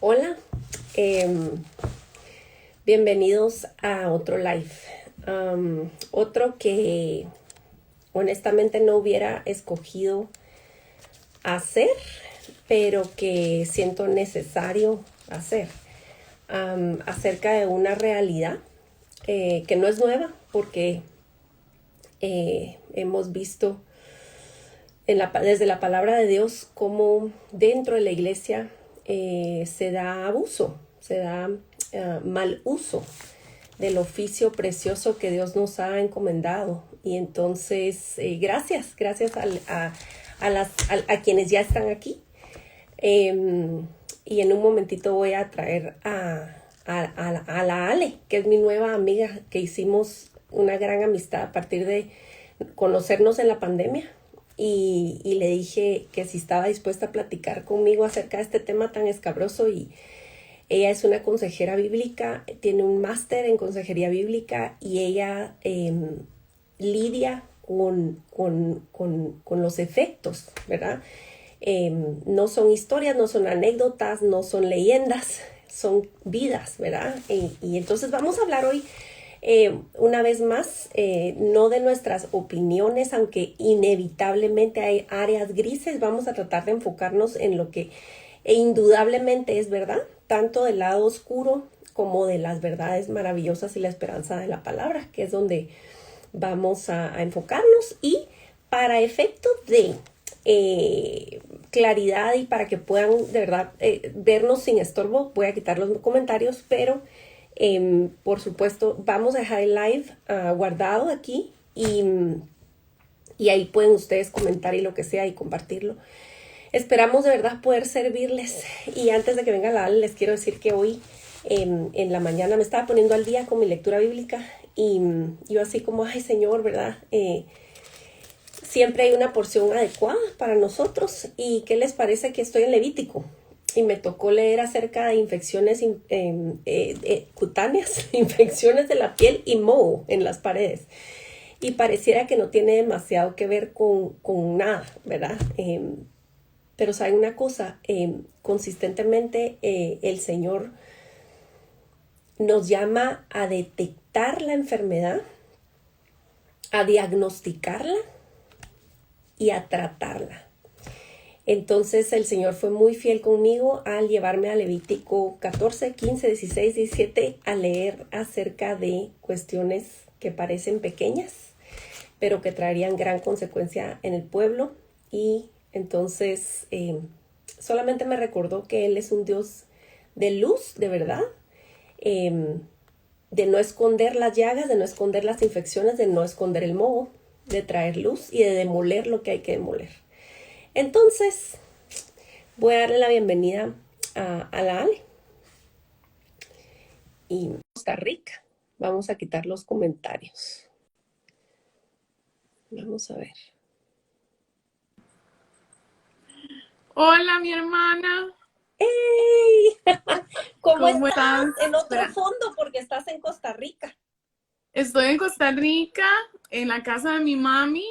Hola, bienvenidos a otro live. Otro que honestamente no hubiera escogido hacer, pero que siento necesario hacer. Acerca de una realidad que no es nueva, porque hemos visto desde la palabra de Dios cómo dentro de la iglesia se da abuso, se da mal uso del oficio precioso que Dios nos ha encomendado. Y entonces, gracias a quienes ya están aquí. Y en un momentito voy a traer a la Ale, que es mi nueva amiga, que hicimos una gran amistad a partir de conocernos en la pandemia. Y le dije que si estaba dispuesta a platicar conmigo acerca de este tema tan escabroso. Y ella es una consejera bíblica, tiene un máster en consejería bíblica y ella lidia con los efectos, ¿verdad? No son historias, no son anécdotas, no son leyendas, son vidas, ¿verdad? Y entonces vamos a hablar hoy una vez más, no de nuestras opiniones, aunque inevitablemente hay áreas grises. Vamos a tratar de enfocarnos en lo que indudablemente es verdad, tanto del lado oscuro como de las verdades maravillosas y la esperanza de la palabra, que es donde vamos a enfocarnos. Y para efecto de claridad y para que puedan de verdad vernos sin estorbo, voy a quitar los comentarios, pero por supuesto vamos a dejar el live guardado aquí y ahí pueden ustedes comentar y lo que sea y compartirlo. Esperamos de verdad poder servirles. Y antes de que venga la Ale, les quiero decir que hoy en la mañana me estaba poniendo al día con mi lectura bíblica y yo así como, ay Señor, ¿verdad? Siempre hay una porción adecuada para nosotros. ¿Y qué les parece que estoy en Levítico? Y me tocó leer acerca de infecciones cutáneas, infecciones de la piel y moho en las paredes. Y pareciera que no tiene demasiado que ver con nada, ¿verdad? Pero saben una cosa, consistentemente el Señor nos llama a detectar la enfermedad, a diagnosticarla y a tratarla. Entonces el Señor fue muy fiel conmigo al llevarme a Levítico 14, 15, 16, 17 a leer acerca de cuestiones que parecen pequeñas, pero que traerían gran consecuencia en el pueblo. Y entonces solamente me recordó que Él es un Dios de luz, de verdad, de no esconder las llagas, de no esconder las infecciones, de no esconder el moho, de traer luz y de demoler lo que hay que demoler. Entonces, voy a darle la bienvenida a la Ale. Y Costa Rica. Vamos a quitar los comentarios. Vamos a ver. Hola, mi hermana. ¡Hey! ¿Cómo ¿Cómo estás? estás? En otro Espera, fondo porque estás en Costa Rica. estoy en Costa Rica, en la casa de mi mami,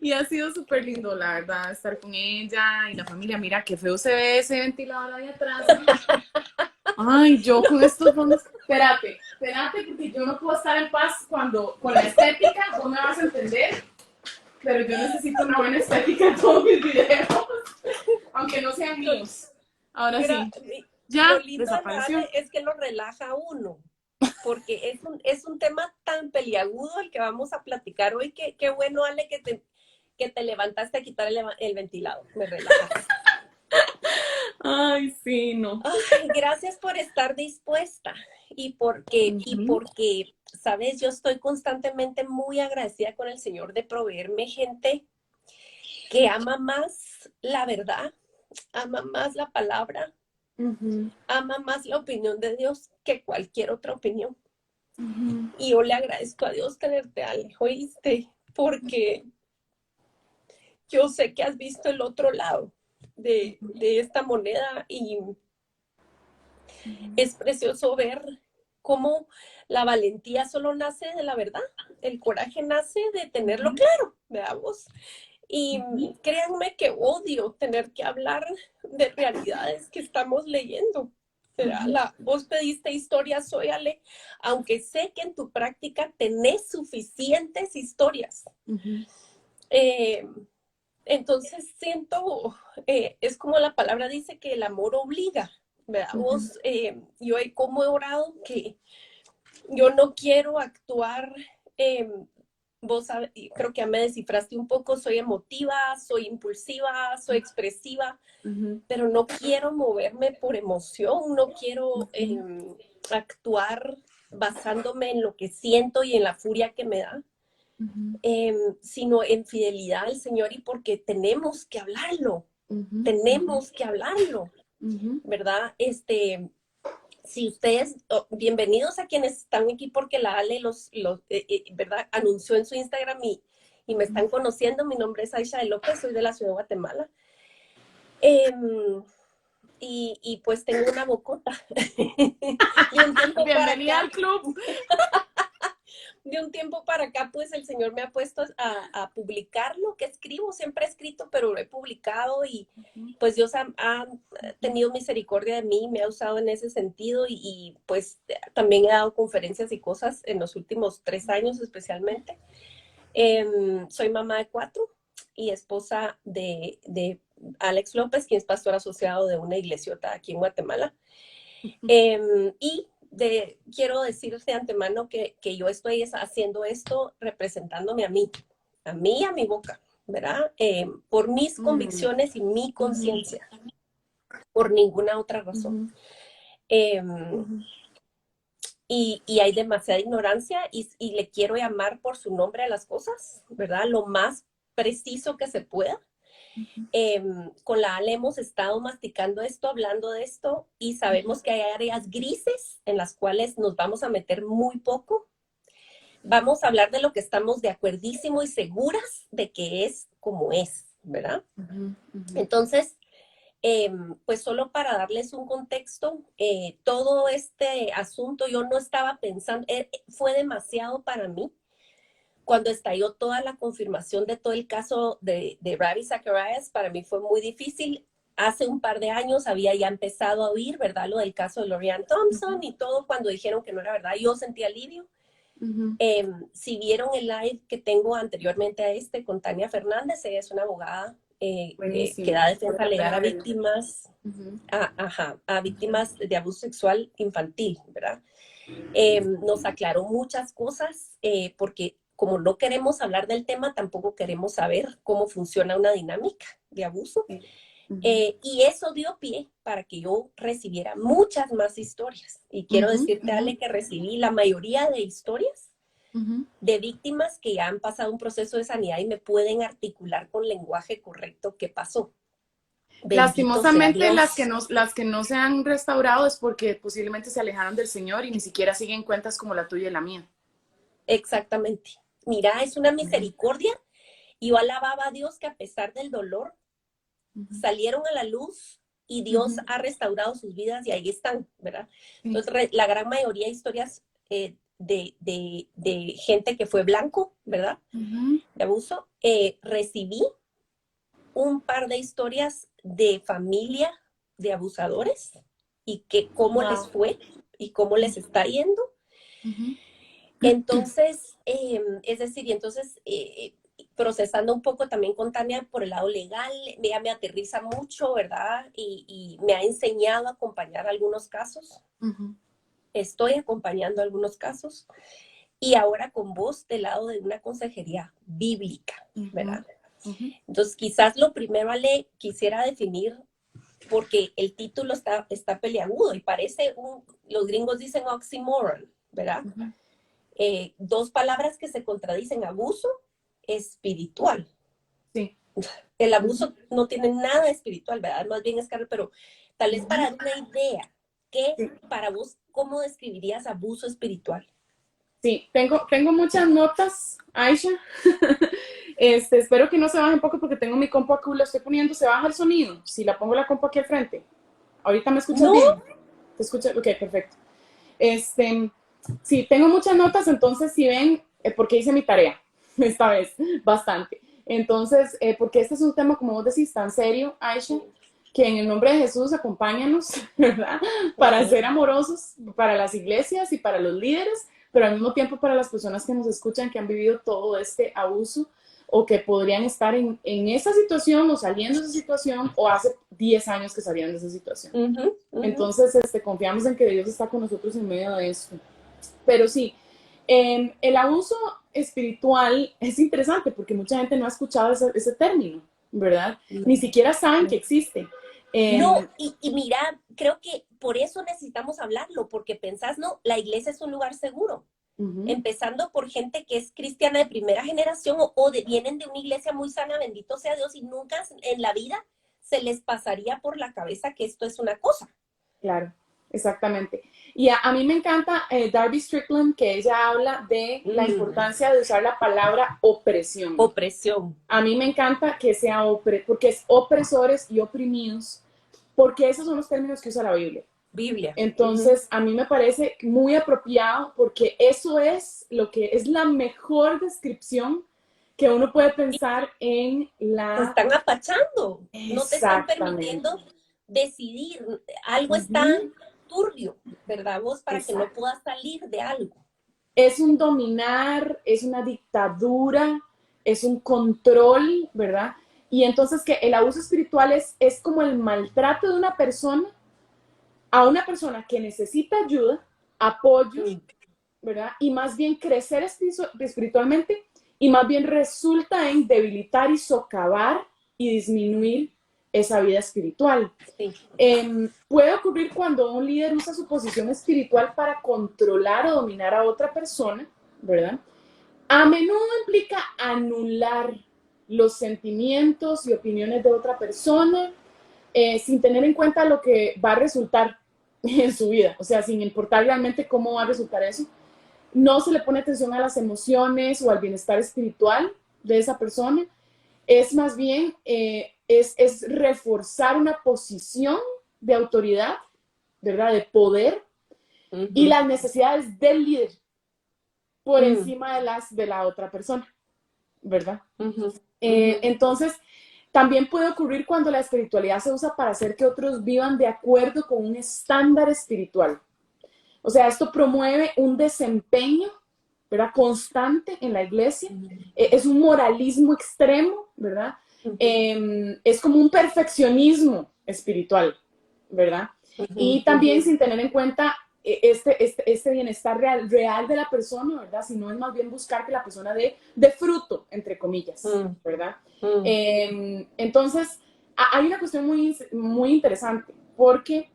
y ha sido súper lindo, la verdad, estar con ella y la familia. Mira, qué feo se ve ese ventilador ahí atrás. Ay, yo con estos fondos. Espérate, porque yo no puedo estar en paz cuando con la estética, vos me vas a entender, pero yo necesito una buena estética en todos mis videos, aunque no sean míos. Ahora sí, Lo ya lindo de la desapareció. Ale es que lo relaja a uno, porque es un tema tan peliagudo el que vamos a platicar hoy. Que qué bueno, Ale, que te levantaste a quitar el ventilador. Me relajas. Ay, sí, no. Ay, gracias por estar dispuesta Ujú. sabes, yo estoy constantemente muy agradecida con el Señor de proveerme gente que ama más la verdad, ama más la palabra, Ujú, ama más la opinión de Dios que cualquier otra opinión. ujú, Y yo le agradezco a Dios tenerte, Ale, ¿oíste? Porque yo sé que has visto el otro lado de esta moneda y es precioso ver cómo la valentía solo nace de la verdad, el coraje nace de tenerlo ujú, claro, veamos. Y créanme que odio tener que hablar de realidades que estamos leyendo. Vos pediste historias hoy, Ale, aunque sé que en tu práctica tenés suficientes historias. Entonces siento, es como la palabra dice que el amor obliga, ¿verdad? Vos, yo como he orado que yo no quiero actuar, vos creo que ya me descifraste un poco, soy emotiva, soy impulsiva, soy expresiva, pero no quiero moverme por emoción, no quiero actuar basándome en lo que siento y en la furia que me da, sino en fidelidad al Señor y porque tenemos que hablarlo, ¿verdad? Si ustedes, bienvenidos a quienes están aquí porque la Ale ¿verdad? Anunció en su Instagram y me están conociendo. Mi nombre es Aisha de López, soy de la ciudad de Guatemala. Y pues tengo una bocota. Bienvenida al club. De un tiempo para acá, pues el Señor me ha puesto a publicar lo que escribo. Siempre he escrito, pero lo he publicado y pues Dios ha tenido misericordia de mí, me ha usado en ese sentido y pues también he dado conferencias y cosas en los últimos 3 años especialmente. Soy mamá de 4 y esposa de Alex López, quien es pastor asociado de una iglesiota aquí en Guatemala. Y quiero decirte de antemano que yo estoy haciendo esto representándome a mí, a mi boca, ¿verdad? Por mis convicciones y mi conciencia, por ninguna otra razón. Y hay demasiada ignorancia y le quiero llamar por su nombre a las cosas, ¿verdad? Lo más preciso que se pueda. Con la Ale hemos estado masticando esto, hablando de esto y sabemos que hay áreas grises en las cuales nos vamos a meter muy poco. Vamos a hablar de lo que estamos de acuerdísimo y seguras de que es como es, ¿verdad? Entonces, pues solo para darles un contexto, todo este asunto yo no estaba pensando, fue demasiado para mí. Cuando estalló toda la confirmación de todo el caso de Ravi Zacharias, para mí fue muy difícil. Hace un par de años había ya empezado a oír, ¿verdad? Lo del caso de Lorianne Thompson y todo, cuando dijeron que no era verdad, yo sentí alivio. Si vieron el live que tengo anteriormente a con Tania Fernández, ella es una abogada que da defensa legal a víctimas, a víctimas de abuso sexual infantil, ¿verdad? Nos aclaró muchas cosas porque como no queremos hablar del tema, tampoco queremos saber cómo funciona una dinámica de abuso. Y eso dio pie para que yo recibiera muchas más historias. Y quiero decirte, Ale, que recibí la mayoría de historias de víctimas que ya han pasado un proceso de sanidad y me pueden articular con lenguaje correcto qué pasó. Lastimosamente las que no se han restaurado es porque posiblemente se alejaron del Señor y ni siquiera siguen cuentas como la tuya y la mía. Exactamente. Mira, es una misericordia y yo alababa a Dios que a pesar del dolor salieron a la luz y Dios ha restaurado sus vidas y ahí están, ¿verdad? Entonces, la gran mayoría de historias de gente que fue blanco, ¿verdad? De abuso. Recibí un par de historias de familia de abusadores y que cómo les fue y cómo les está yendo. Entonces, es decir, y entonces procesando un poco también con Tania por el lado legal, ella me aterriza mucho, ¿verdad? Y me ha enseñado a acompañar algunos casos. Estoy acompañando algunos casos. Y ahora con vos del lado de una consejería bíblica, ¿verdad? Entonces, quizás lo primero, Ale, quisiera definir, porque el título está peliagudo y parece los gringos dicen oxymoron, ¿verdad? Dos palabras que se contradicen: abuso espiritual. Sí. El abuso no tiene nada espiritual, ¿verdad? Más bien es pero tal vez para dar una idea, para vos, ¿cómo describirías abuso espiritual? Sí, tengo muchas notas, Aisha. Espero que no se baje un poco porque tengo mi compu aquí, lo estoy poniendo, se baja el sonido. Si la pongo la compu aquí al frente. ¿Ahorita me escuchas bien? ¿Te escuchas? Ok, perfecto. Sí, tengo muchas notas, entonces si ven, porque hice mi tarea esta vez, bastante. Entonces, porque este es un tema, como vos decís, tan serio, Aisha, que en el nombre de Jesús acompáñanos, ¿verdad? Para ser amorosos para las iglesias y para los líderes, pero al mismo tiempo para las personas que nos escuchan, que han vivido todo este abuso o que podrían estar en esa situación o saliendo de esa situación o hace 10 años que salieron de esa situación. Entonces, confiamos en que Dios está con nosotros en medio de esto. Pero sí, el abuso espiritual es interesante porque mucha gente no ha escuchado ese término, ¿verdad? Ni siquiera saben que existe. No, y mira, creo que por eso necesitamos hablarlo, porque pensás, no, la iglesia es un lugar seguro. Empezando por gente que es cristiana de primera generación vienen de una iglesia muy sana, bendito sea Dios, y nunca en la vida se les pasaría por la cabeza que esto es una cosa. Claro, exactamente. Y a mí me encanta Darby Strickland, que ella habla de la importancia de usar la palabra opresión. Opresión. A mí me encanta que sea porque es opresores y oprimidos, porque esos son los términos que usa la Biblia. Entonces, a mí me parece muy apropiado porque eso es lo que es la mejor descripción que uno puede pensar en la... Te están apachando, no te están permitiendo decidir, algo está turbio, ¿verdad vos? Para que no puedas salir de algo. Es un dominar, es una dictadura, es un control, ¿verdad? Y entonces que el abuso espiritual es como el maltrato de una persona a una persona que necesita ayuda, apoyo, ¿verdad? Y más bien crecer espiritualmente y más bien resulta en debilitar y socavar y disminuir esa vida espiritual. Sí. Puede ocurrir cuando un líder usa su posición espiritual para controlar o dominar a otra persona, ¿verdad? A menudo implica anular los sentimientos y opiniones de otra persona, sin tener en cuenta lo que va a resultar en su vida, o sea, sin importar realmente cómo va a resultar eso. No se le pone atención a las emociones o al bienestar espiritual de esa persona. Es más bien, es reforzar una posición de autoridad, ¿verdad? De poder y las necesidades del líder por encima de las de la otra persona, ¿verdad? Entonces, también puede ocurrir cuando la espiritualidad se usa para hacer que otros vivan de acuerdo con un estándar espiritual. O sea, esto promueve un desempeño, ¿verdad? Constante en la iglesia. Es un moralismo extremo, ¿verdad? Es como un perfeccionismo espiritual, ¿verdad? Y también sin tener en cuenta este bienestar real de la persona, ¿verdad? Sino es más bien buscar que la persona dé fruto, entre comillas, ¿verdad? Entonces, hay una cuestión muy, muy interesante, porque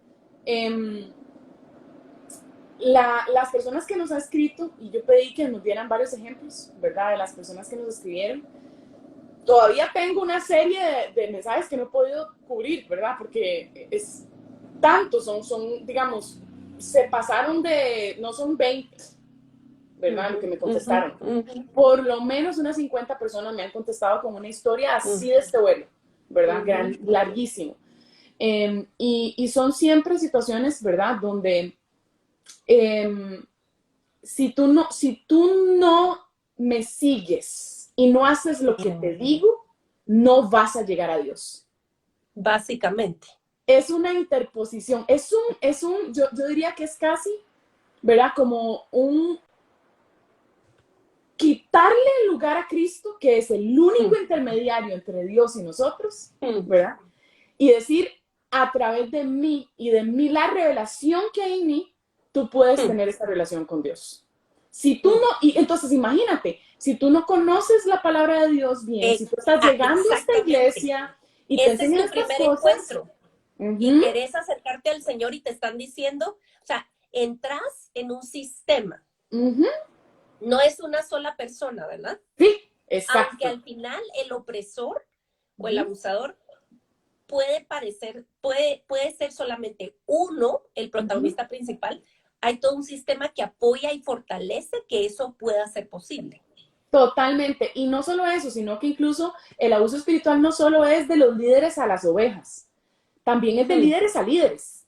las personas que nos han escrito, y yo pedí que nos dieran varios ejemplos, ¿verdad? De las personas que nos escribieron, todavía tengo una serie de mensajes que no he podido cubrir, ¿verdad? Porque es tanto, son digamos, se pasaron no son 20, ¿verdad? Lo que me contestaron. Por lo menos unas 50 personas me han contestado con una historia así de este vuelo, ¿verdad? Larguísimo. Y son siempre situaciones, ¿verdad? Donde si tú no me sigues y no haces lo que te digo, no vas a llegar a Dios. Básicamente. Es una interposición, yo diría que es casi, ¿verdad? Como un quitarle el lugar a Cristo, que es el único intermediario entre Dios y nosotros, ¿verdad? Y decir, a través de mí y de mí, la revelación que hay en mí, tú puedes tener esta relación con Dios. Si tú no, y entonces imagínate, si tú no conoces la palabra de Dios bien, si tú estás llegando a esta iglesia y te enseñan estas cosas, encuentro, y querés acercarte al Señor y te están diciendo, o sea, entras en un sistema. No es una sola persona, ¿verdad? Sí, exacto. Aunque al final el opresor o el abusador puede ser solamente uno, el protagonista principal. Hay todo un sistema que apoya y fortalece que eso pueda ser posible. Totalmente. Y no solo eso, sino que incluso el abuso espiritual no solo es de los líderes a las ovejas, también es de líderes a líderes.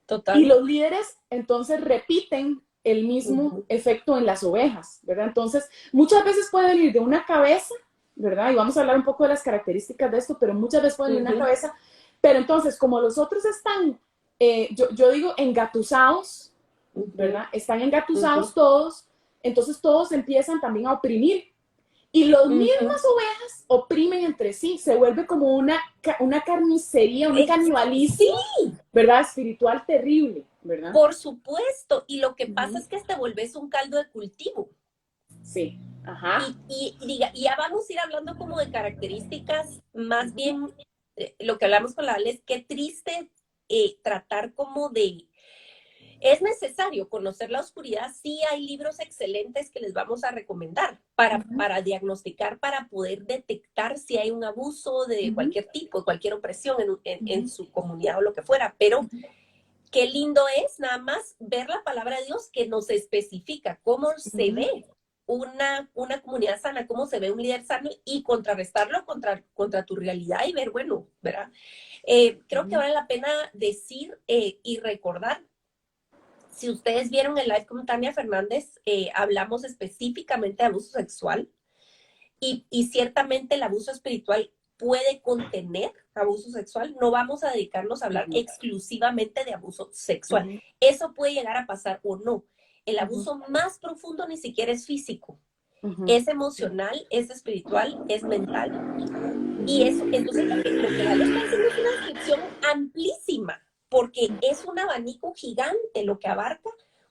Total. Y los líderes entonces repiten el mismo efecto en las ovejas, ¿verdad? Entonces, muchas veces puede venir de una cabeza ¿verdad? Y vamos a hablar un poco de las características de esto, pero muchas veces ponen en la cabeza. Pero entonces, como los otros están, yo digo, engatusados, ¿verdad? Están engatusados todos, entonces todos empiezan también a oprimir. Y las mismas ovejas oprimen entre sí, se vuelve como una carnicería, un canibalismo, Sí, ¿verdad? Espiritual terrible, ¿verdad? por supuesto. Y lo que pasa es que te volvés un caldo de cultivo. Sí, ajá. Y ya vamos a ir hablando como de características, más bien lo que hablamos con la Ale es qué triste tratar como de... Es necesario conocer la oscuridad, sí hay libros excelentes que les vamos a recomendar para diagnosticar, para poder detectar si hay un abuso de cualquier tipo, de cualquier opresión en su comunidad o lo que fuera, pero qué lindo es nada más ver la palabra de Dios que nos especifica cómo se ve una comunidad sana, cómo se ve un líder sano y contrarrestarlo contra tu realidad y ver, bueno, ¿verdad? Creo que vale la pena decir y recordar, si ustedes vieron el live con Tania Fernández, hablamos específicamente de abuso sexual y ciertamente el abuso espiritual puede contener abuso sexual. No vamos a dedicarnos a hablar exclusivamente de abuso sexual. Eso puede llegar a pasar o no. El abuso más profundo ni siquiera es físico. Es emocional, es espiritual, es mental. Y eso, entonces lo que Vale está haciendo es una descripción amplísima, porque es un abanico gigante lo que abarca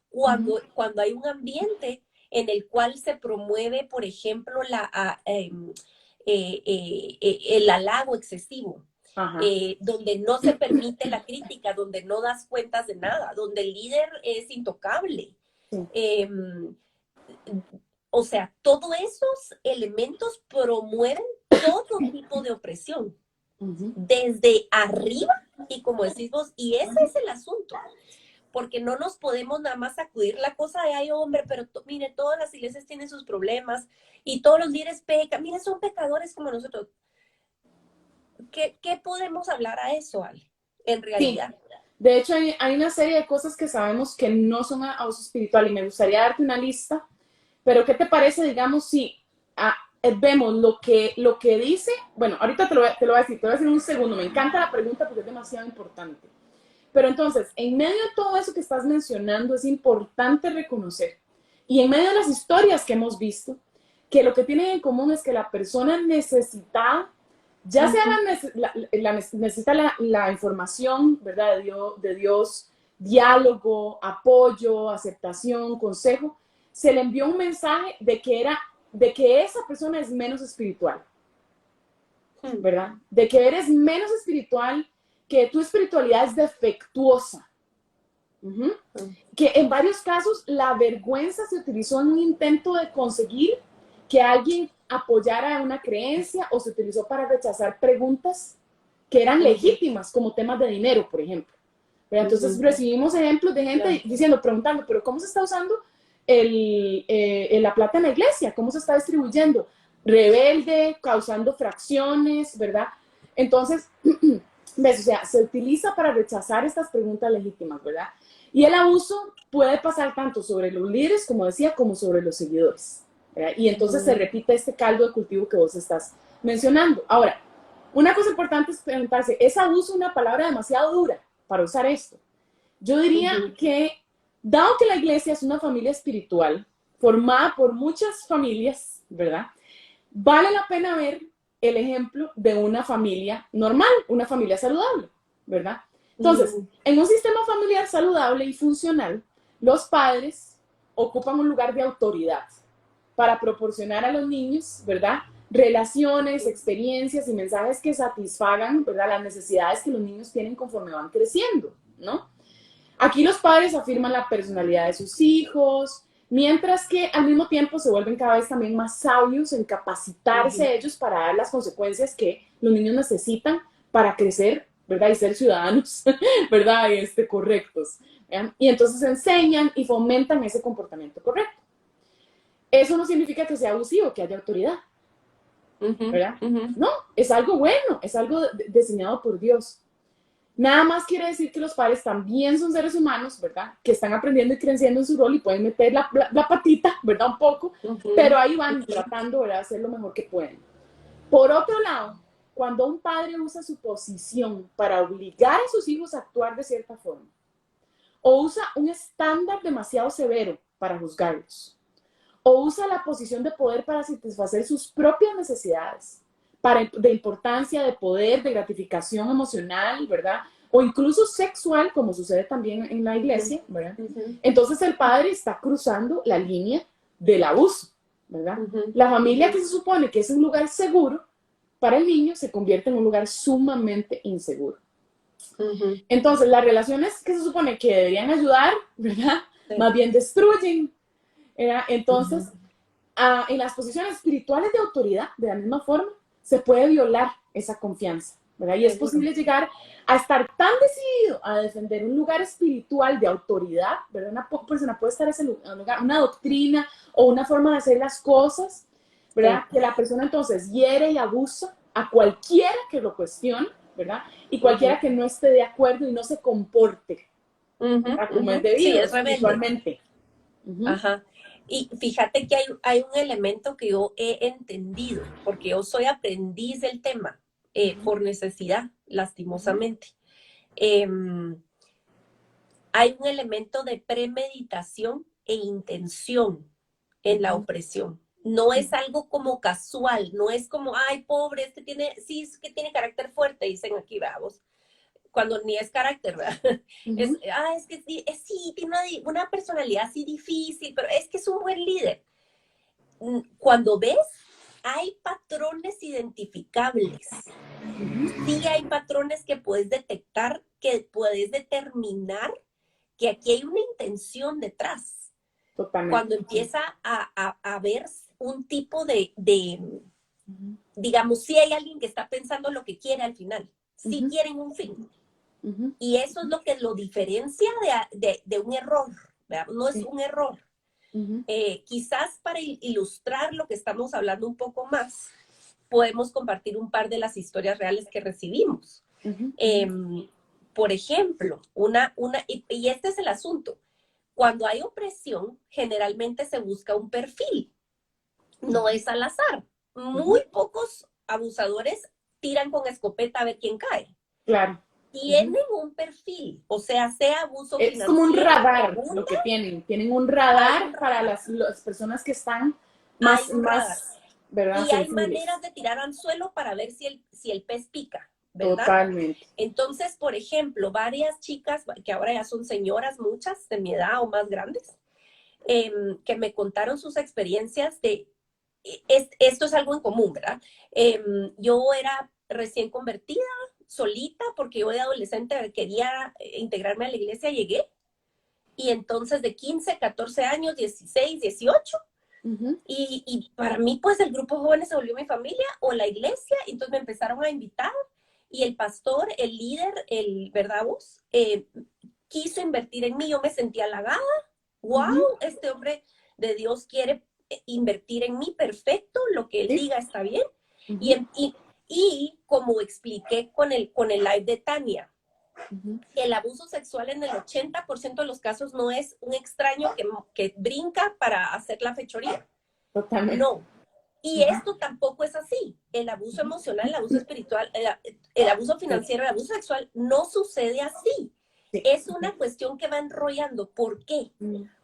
cuando hay un ambiente en el cual se promueve, por ejemplo, el halago excesivo, donde no se permite la crítica, donde no das cuentas de nada, donde el líder es intocable. Sí. O sea, todos esos elementos promueven todo tipo de opresión, desde arriba, y como decís vos, y ese es el asunto, porque no nos podemos nada más sacudir la cosa de, ay, hombre, pero mire, todas las iglesias tienen sus problemas, y todos los líderes pecan, mire, son pecadores como nosotros. ¿Qué podemos hablar a eso, Ale, en realidad? Sí. De hecho, hay una serie de cosas que sabemos que no son abuso espiritual, y me gustaría darte una lista. Pero, ¿qué te parece, digamos, si vemos lo que dice? Bueno, ahorita te lo voy a decir, te voy a decir en un segundo. Me encanta la pregunta porque es demasiado importante. Pero entonces, en medio de todo eso que estás mencionando, es importante reconocer, y en medio de las historias que hemos visto, que lo que tienen en común es que la persona necesita, ya sea necesita la información, ¿verdad? De Dios, diálogo, apoyo, aceptación, consejo, se le envió un mensaje de que esa persona es menos espiritual, ¿verdad? De que eres menos espiritual, que tu espiritualidad es defectuosa. Que en varios casos la vergüenza se utilizó en un intento de conseguir que alguien apoyara una creencia, o se utilizó para rechazar preguntas que eran legítimas, como temas de dinero, por ejemplo. Entonces recibimos ejemplos de gente preguntando, pero ¿cómo se está usando la plata en la iglesia? ¿Cómo se está distribuyendo? Rebelde, causando fracciones, ¿verdad? Entonces, ¿ves? O sea, se utiliza para rechazar estas preguntas legítimas, ¿verdad? Y el abuso puede pasar tanto sobre los líderes, como decía, como sobre los seguidores, ¿verdad? Y entonces se repite este caldo de cultivo que vos estás mencionando. Ahora, una cosa importante es preguntarse, ¿es abuso una palabra demasiado dura para usar esto? Yo diría que, dado que la iglesia es una familia espiritual, formada por muchas familias, ¿verdad? Vale la pena ver el ejemplo de una familia normal, una familia saludable, ¿verdad? Entonces, en un sistema familiar saludable y funcional, los padres ocupan un lugar de autoridad para proporcionar a los niños, ¿verdad? Relaciones, experiencias y mensajes que satisfagan, ¿verdad? Las necesidades que los niños tienen conforme van creciendo, ¿no? Aquí los padres afirman la personalidad de sus hijos, mientras que al mismo tiempo se vuelven cada vez también más sabios en capacitarse ellos para dar las consecuencias que los niños necesitan para crecer, ¿verdad? Y ser ciudadanos, ¿verdad? Correctos. ¿Vean? Y entonces enseñan y fomentan ese comportamiento correcto. Eso no significa que sea abusivo, que haya autoridad, ¿verdad? No, es algo bueno, es algo diseñado por Dios. Nada más quiere decir que los padres también son seres humanos, ¿verdad? Que están aprendiendo y creciendo en su rol y pueden meter la patita, ¿verdad? Un poco, pero ahí van tratando, ¿verdad? De hacer lo mejor que pueden. Por otro lado, cuando un padre usa su posición para obligar a sus hijos a actuar de cierta forma, o usa un estándar demasiado severo para juzgarlos, o usa la posición de poder para satisfacer sus propias necesidades, de importancia, de poder, de gratificación emocional, ¿verdad? O incluso sexual, como sucede también en la iglesia, ¿verdad? Entonces el padre está cruzando la línea del abuso, ¿verdad? La familia que se supone que es un lugar seguro para el niño se convierte en un lugar sumamente inseguro. Entonces, las relaciones que se supone que deberían ayudar, ¿verdad? Sí. Más bien destruyen. Entonces, en las posiciones espirituales de autoridad, de la misma forma, se puede violar esa confianza, ¿verdad? Y es posible llegar a estar tan decidido a defender un lugar espiritual de autoridad, ¿verdad? Una persona puede estar en ese lugar, una doctrina o una forma de hacer las cosas, ¿verdad? Que la persona entonces hiere y abusa a cualquiera que lo cuestione, ¿verdad? Y cualquiera que no esté de acuerdo y no se comporte como es debido, sí, es espiritualmente. Ajá. Y fíjate que hay un elemento que yo he entendido, porque yo soy aprendiz del tema, por necesidad, lastimosamente. Hay un elemento de premeditación e intención en la opresión. No es algo como casual, no es como, ay, pobre, sí, es que tiene carácter fuerte, dicen aquí, vamos, cuando ni es carácter, ¿verdad? Es que sí, tiene una personalidad así difícil, pero es que es un buen líder. Cuando ves, hay patrones identificables. Sí hay patrones que puedes detectar, que puedes determinar que aquí hay una intención detrás. Totalmente. Cuando empieza a ver un tipo digamos, sí hay alguien que está pensando lo que quiere al final, sí quieren un fin. Y eso es lo que lo diferencia de un error, ¿verdad? No es un error. Quizás para ilustrar lo que estamos hablando un poco más, podemos compartir un par de las historias reales que recibimos. Por ejemplo, y este es el asunto, cuando hay opresión, generalmente se busca un perfil, no es al azar. Muy pocos abusadores tiran con escopeta a ver quién cae. Claro. Tienen un perfil, o sea abuso es financiero. Es como un radar lo que tienen un radar para las personas que están más, ¿verdad? Y hay maneras de tirar al suelo para ver si el pez pica, ¿verdad? Totalmente. Entonces, por ejemplo, varias chicas, que ahora ya son señoras, muchas de mi edad o más grandes, que me contaron sus experiencias esto es algo en común, ¿verdad? Yo era recién convertida, solita, porque yo de adolescente quería integrarme a la iglesia, llegué, y entonces de 15, 14 años, 16, 18, y para mí pues el grupo de jóvenes se volvió mi familia o la iglesia, entonces me empezaron a invitar, y el pastor, el líder, ¿verdad vos? Quiso invertir en mí, yo me sentía halagada, wow, este hombre de Dios quiere invertir en mí, perfecto, lo que él diga está bien. Y como expliqué con el live de Tania, el abuso sexual en el 80% de los casos no es un extraño que brinca para hacer la fechoría. Totalmente. No. Y esto tampoco es así. El abuso emocional, el abuso espiritual, el abuso financiero, el abuso sexual no sucede así. Es una cuestión que va enrollando. ¿Por qué?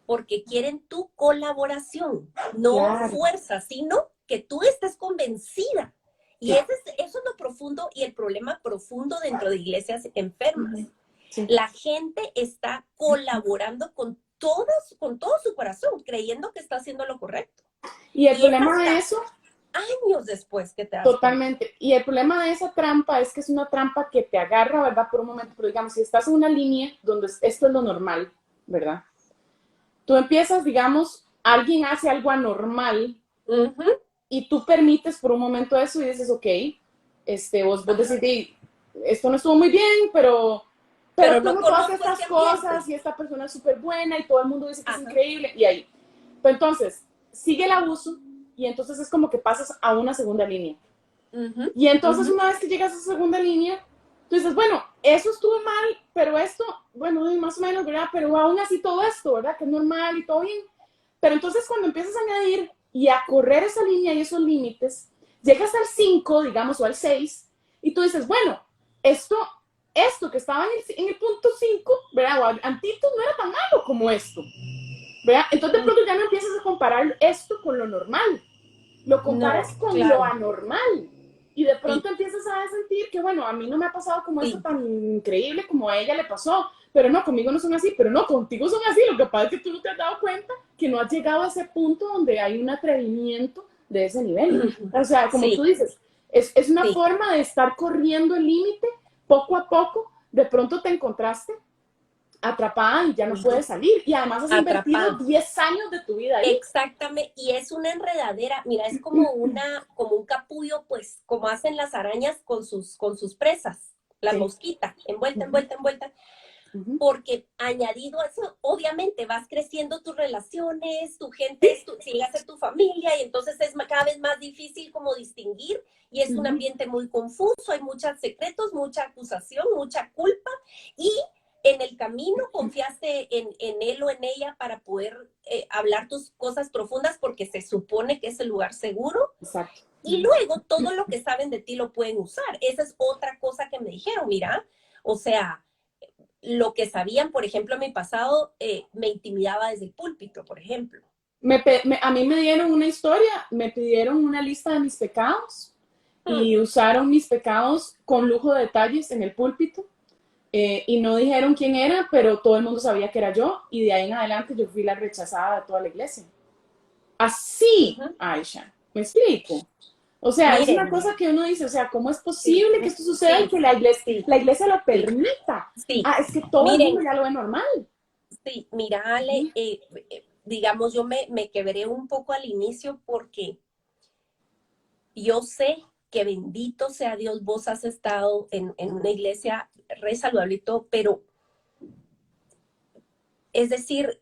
Porque quieren tu colaboración, no fuerza, sino que tú estés convencida. Y eso es lo profundo y el problema profundo dentro de iglesias enfermas. La gente está colaborando con todo su corazón, creyendo que está haciendo lo correcto. Y el problema de eso, años después que te das totalmente. Cuenta. Y el problema de esa trampa es que es una trampa que te agarra, ¿verdad? Por un momento, pero digamos, si estás en una línea donde esto es lo normal, ¿verdad? Tú empiezas, digamos, alguien hace algo anormal y tú permites por un momento eso y dices, ok, vos decís, esto no estuvo muy bien, pero no tú haces estas cosas y esta persona es súper buena y todo el mundo dice que es increíble y ahí. Pero entonces, sigue el abuso y entonces es como que pasas a una segunda línea. Y entonces una vez que llegas a esa segunda línea, tú dices, bueno, eso estuvo mal, pero esto, bueno, más o menos, ¿verdad? Pero aún así todo esto, ¿verdad? Que es normal y todo bien. Pero entonces cuando empiezas a añadir y a correr esa línea y esos límites, llegas al 5, digamos, o al 6, y tú dices, bueno, esto que estaba en el punto 5, ¿verdad? O antitos no era tan malo como esto, ¿verdad? Entonces de pronto ya no empiezas a comparar esto con lo normal, lo No, comparas con lo claro. anormal. Y de Sí, pronto empiezas a sentir que, bueno, a mí no me ha pasado como esto sí, tan increíble como a ella le pasó, pero no, conmigo no son así, pero no, contigo son así. Lo que pasa es que tú no te has dado cuenta que no has llegado a ese punto donde hay un atrevimiento de ese nivel. O sea, como tú sí, dices, es una sí. forma de estar corriendo el límite poco a poco. De pronto te encontraste atrapada y ya no Ujú. puedes salir. Y además has invertido Atrapada. 10 años de tu vida ahí. Exactamente, y es una enredadera, mira, es como como un capullo, pues, como hacen las arañas con sus presas, la Sí. mosquita, envuelta, Uh-huh. envuelta, envuelta, Uh-huh. porque añadido a eso, obviamente vas creciendo tus relaciones, tu gente, si llega a ser tu familia, y entonces es cada vez más difícil como distinguir, y es un Uh-huh. ambiente muy confuso, hay muchos secretos, mucha acusación, mucha culpa, y en el camino confiaste en él o en ella para poder hablar tus cosas profundas porque se supone que es el lugar seguro, Exacto. y luego todo lo que saben de ti lo pueden usar. Esa es otra cosa que me dijeron, mira, o sea, lo que sabían, por ejemplo, en mi pasado, me intimidaba desde el púlpito, por ejemplo. A mí me dieron una historia, me pidieron una lista de mis pecados Hmm. y usaron mis pecados con lujo de detalles en el púlpito, y no dijeron quién era, pero todo el mundo sabía que era yo, y de ahí en adelante yo fui la rechazada de toda la iglesia. Así, Uh-huh. Aisha, ¿me explico? O sea, es una Miren, cosa que uno dice, o sea, ¿cómo es sí, posible que esto suceda y sí, que sí, la iglesia lo sí, permita? sí. Ah, es que todo el mundo Miren, ya lo ve normal. sí, mira, Ale, Uh-huh. digamos, yo me quebré un poco al inicio porque yo sé que bendito sea Dios, vos has estado en una iglesia re saludable y todo, pero es decir,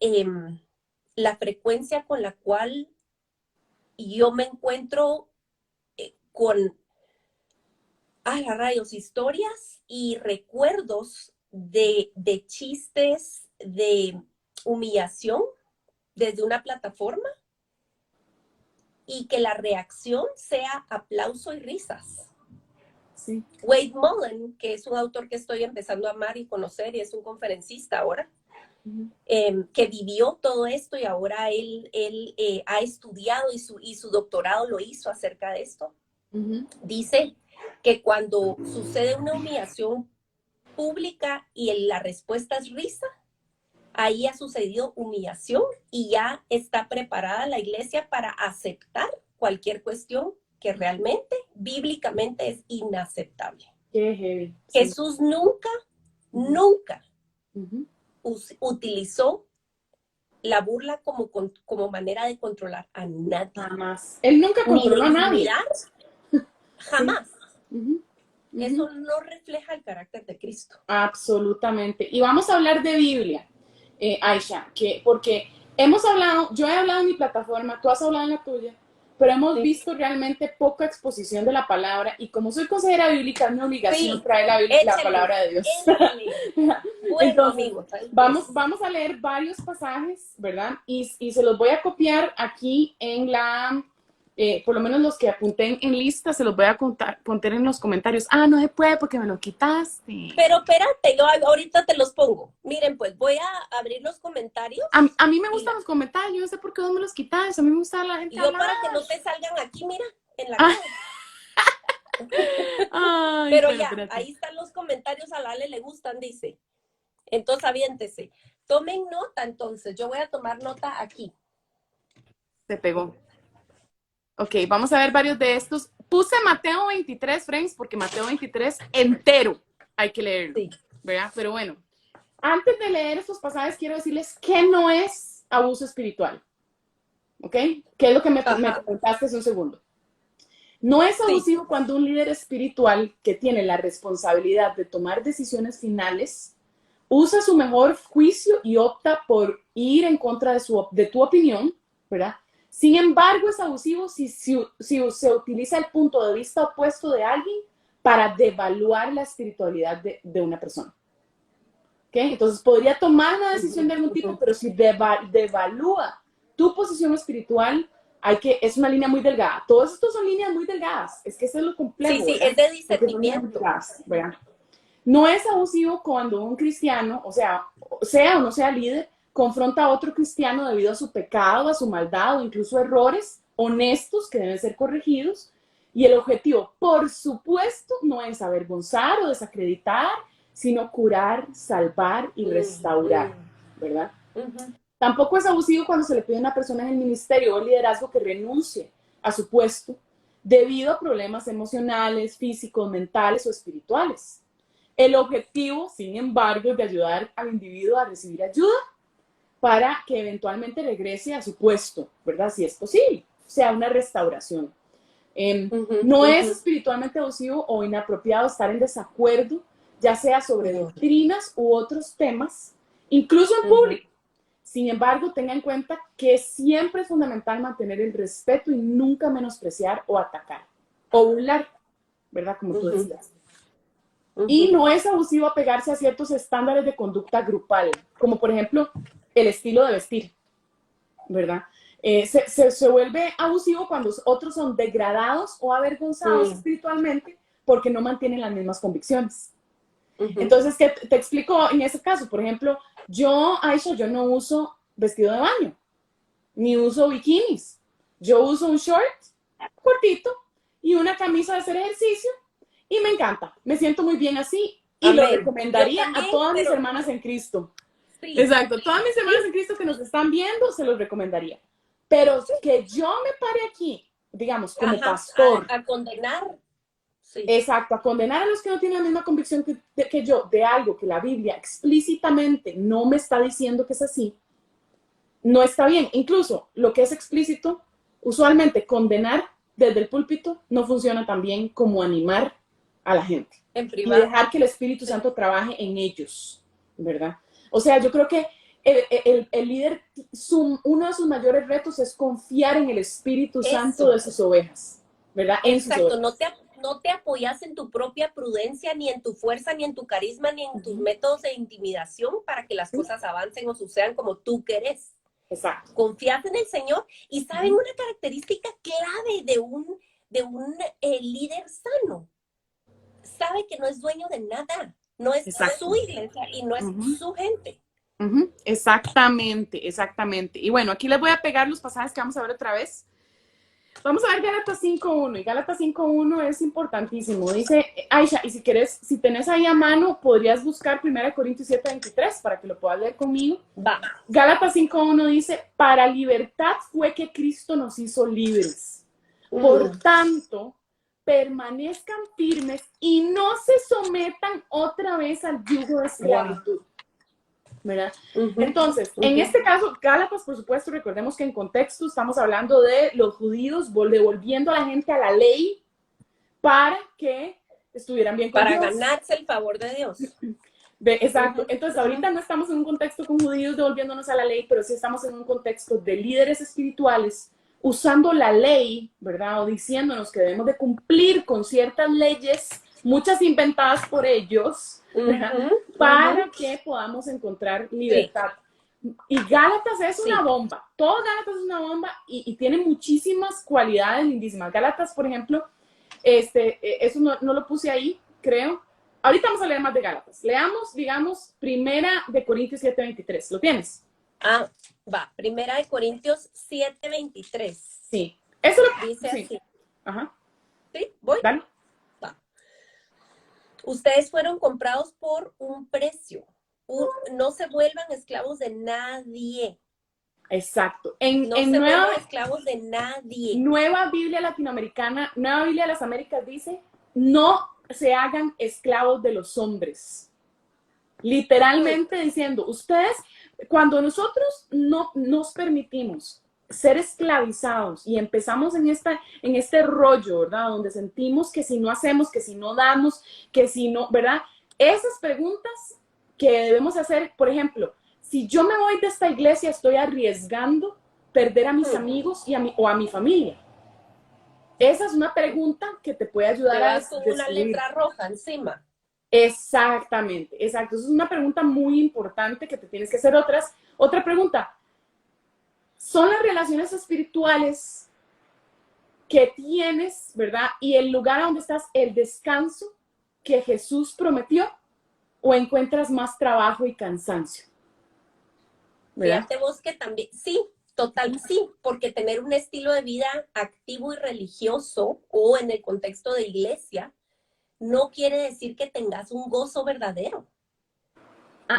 la frecuencia con la cual yo me encuentro con, la rayos, historias y recuerdos de chistes, de humillación desde una plataforma y que la reacción sea aplauso y risas. Sí. Wade Mullen, que es un autor que estoy empezando a amar y conocer y es un conferencista ahora, Uh-huh. que vivió todo esto y ahora él ha estudiado y su doctorado lo hizo acerca de esto. Uh-huh. Dice que cuando sucede una humillación pública y la respuesta es risa, ahí ha sucedido humillación y ya está preparada la iglesia para aceptar cualquier cuestión que realmente, bíblicamente, es inaceptable. Qué heavy, sí. Jesús nunca, Uh-huh. nunca Uh-huh. utilizó la burla como manera de controlar a nadie, Jamás. Él nunca ni de controló a nadie. intimidar, Sí. jamás. Uh-huh. Uh-huh. Eso no refleja el carácter de Cristo. Absolutamente. Y vamos a hablar de Biblia, Aisha, porque hemos hablado, yo he hablado en mi plataforma, tú has hablado en la tuya, pero hemos Sí, visto realmente poca exposición de la palabra, y como soy consejera bíblica, es mi obligación sí, traer la échele, palabra de Dios. éntele. Bueno, Entonces, amigos, ahí pues. vamos a leer varios pasajes, ¿verdad? Y se los voy a copiar aquí en por lo menos los que apunté en lista, se los voy a poner en los comentarios. Ah, no se puede porque me lo quitaste. Pero espérate, yo ahorita te los pongo. Miren, pues voy a abrir los comentarios A mí me y, gustan los comentarios, yo no sé por qué vos me los quitas, a mí me gusta la gente y yo hablar. para que no te salgan aquí, mira, en la Ah, cara. ay, Pero ya, espérate. ahí están los comentarios, a la Ale le gustan, dice. Entonces aviéntese. Tomen nota, entonces. Yo voy a tomar nota aquí. Se pegó. Ok, vamos a ver varios de estos. Puse Mateo 23 frames porque Mateo 23 entero hay que leerlo, Sí. ¿verdad? Pero bueno, antes de leer estos pasajes, quiero decirles que no es abuso espiritual, ¿ok? ¿Qué es lo que me Ajá. preguntaste hace un segundo? No es Sí. abusivo cuando un líder espiritual que tiene la responsabilidad de tomar decisiones finales usa su mejor juicio y opta por ir en contra de tu opinión, ¿verdad? Sin embargo, es abusivo si se utiliza el punto de vista opuesto de alguien para devaluar la espiritualidad de una persona. ¿Okay? Entonces, podría tomar una decisión de algún tipo, pero si devalúa tu posición espiritual, es una línea muy delgada. Todos estos son líneas muy delgadas. Es que eso es lo complejo. Sí, ¿verdad? es de discernimiento. No es abusivo cuando un cristiano, o sea o no sea líder, confronta a otro cristiano debido a su pecado, a su maldad o incluso errores honestos que deben ser corregidos. Y el objetivo, por supuesto, no es avergonzar o desacreditar, sino curar, salvar y restaurar, ¿verdad? Tampoco es abusivo cuando se le pide a una persona en el ministerio o liderazgo que renuncie a su puesto debido a problemas emocionales, físicos, mentales o espirituales. El objetivo, sin embargo, es de ayudar al individuo a recibir ayuda para que eventualmente regrese a su puesto, ¿verdad? Si es posible, sea una restauración. No es espiritualmente abusivo o inapropiado estar en desacuerdo, ya sea sobre doctrinas u otros temas, incluso en público. Sin embargo, tenga en cuenta que siempre es fundamental mantener el respeto y nunca menospreciar o atacar o burlar, ¿verdad? Como tú decías. Y no es abusivo apegarse a ciertos estándares de conducta grupal, como por ejemplo el estilo de vestir, ¿verdad? Se vuelve abusivo cuando otros son degradados o avergonzados espiritualmente porque no mantienen las mismas convicciones. Entonces, ¿qué te explico en ese caso? Por ejemplo, Aisha, yo no uso vestido de baño, ni uso bikinis. Yo uso un short cortito y una camisa de hacer ejercicio y me encanta. Me siento muy bien así y lo recomendaría a todas mis hermanas en Cristo. Sí. Exacto, todas mis hermanas en Cristo que nos están viendo, se los recomendaría. Pero que yo me pare aquí, digamos, como pastor. A condenar. Sí. Exacto, a condenar a los que no tienen la misma convicción que yo de algo que la Biblia explícitamente no me está diciendo que es así, no está bien. Incluso lo que es explícito, usualmente condenar desde el púlpito no funciona tan bien como animar a la gente. En privado. Y dejar que el Espíritu Santo trabaje en ellos, ¿verdad? O sea, yo creo que el líder, uno de sus mayores retos es confiar en el Espíritu Santo de sus ovejas, ¿verdad? Exacto, no te apoyas en tu propia prudencia, ni en tu fuerza, ni en tu carisma, ni en tus métodos de intimidación para que las cosas avancen o sucedan como tú querés. Exacto. Confías en el Señor y saben una característica clave de un líder sano. Sabe que no es dueño de nada, no es su iglesia y no es su gente. Exactamente, exactamente. Y bueno, aquí les voy a pegar los pasajes que vamos a ver otra vez. Vamos a ver Gálatas 5.1, y Gálatas 5.1 es importantísimo. Dice, Aisha, y si tenés ahí a mano, podrías buscar 1 Corintios 7.23 para que lo puedas leer conmigo. Va. Gálatas 5.1 dice, para libertad fue que Cristo nos hizo libres. Por tanto, permanezcan firmes y no se sometan otra vez al yugo de esclavitud. ¿Verdad? Entonces, en este caso, Gálatas, por supuesto, recordemos que en contexto estamos hablando de los judíos devolviendo a la gente a la ley para que estuvieran bien con Dios. Para ganarse el favor de Dios. Exacto. Entonces, ahorita no estamos en un contexto con judíos devolviéndonos a la ley, pero sí estamos en un contexto de líderes espirituales usando la ley, ¿verdad? O diciéndonos que debemos de cumplir con ciertas leyes, muchas inventadas por ellos, para que podamos encontrar libertad. Sí. Y Gálatas es una bomba. Todo Gálatas es una bomba y tiene muchísimas cualidades lindísimas. Gálatas, por ejemplo, eso no lo puse ahí, creo. Ahorita vamos a leer más de Gálatas. Leamos, digamos, 1 Corintios 7.23. ¿Lo tienes? Va. 1 Corintios 7.23. Sí. Eso lo dice así. Ajá. ¿Sí? ¿Voy? Dale. Ustedes fueron comprados por un precio. No se vuelvan esclavos de nadie. Exacto. No se vuelvan esclavos de nadie. Nueva Biblia Latinoamericana, Nueva Biblia de las Américas dice, no se hagan esclavos de los hombres. Literalmente diciendo, ustedes, cuando nosotros no nos permitimos ser esclavizados y empezamos en este rollo, ¿verdad? Donde sentimos que si no hacemos, que si no damos, que si no, ¿verdad? Esas preguntas que debemos hacer, por ejemplo, si yo me voy de esta iglesia, estoy arriesgando perder a mis amigos o a mi familia. Esa es una pregunta que te puede ayudar a descubrir. Una letra roja encima. Exactamente, exacto. Esa es una pregunta muy importante que te tienes que hacer. Otra pregunta. ¿Son las relaciones espirituales que tienes, ¿verdad? Y el lugar a donde estás, el descanso que Jesús prometió, o encuentras más trabajo y cansancio, ¿verdad? Fíjate vos que también, sí, total, sí, porque tener un estilo de vida activo y religioso o en el contexto de iglesia no quiere decir que tengas un gozo verdadero.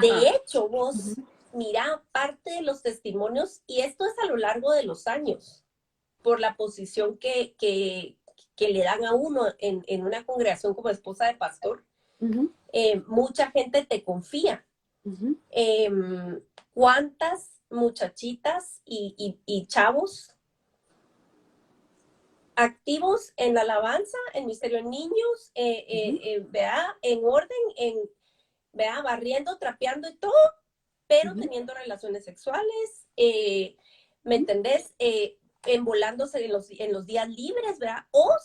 De hecho, vos, mira, parte de los testimonios, y esto es a lo largo de los años, por la posición que le dan a uno en una congregación como esposa de pastor, mucha gente te confía. ¿Cuántas muchachitas y chavos activos en la alabanza, en Ministerio de Niños, ¿vea? En orden, ¿vea? Barriendo, trapeando y todo, pero teniendo relaciones sexuales, ¿me entendés? Envolándose en los días libres, ¿verdad? O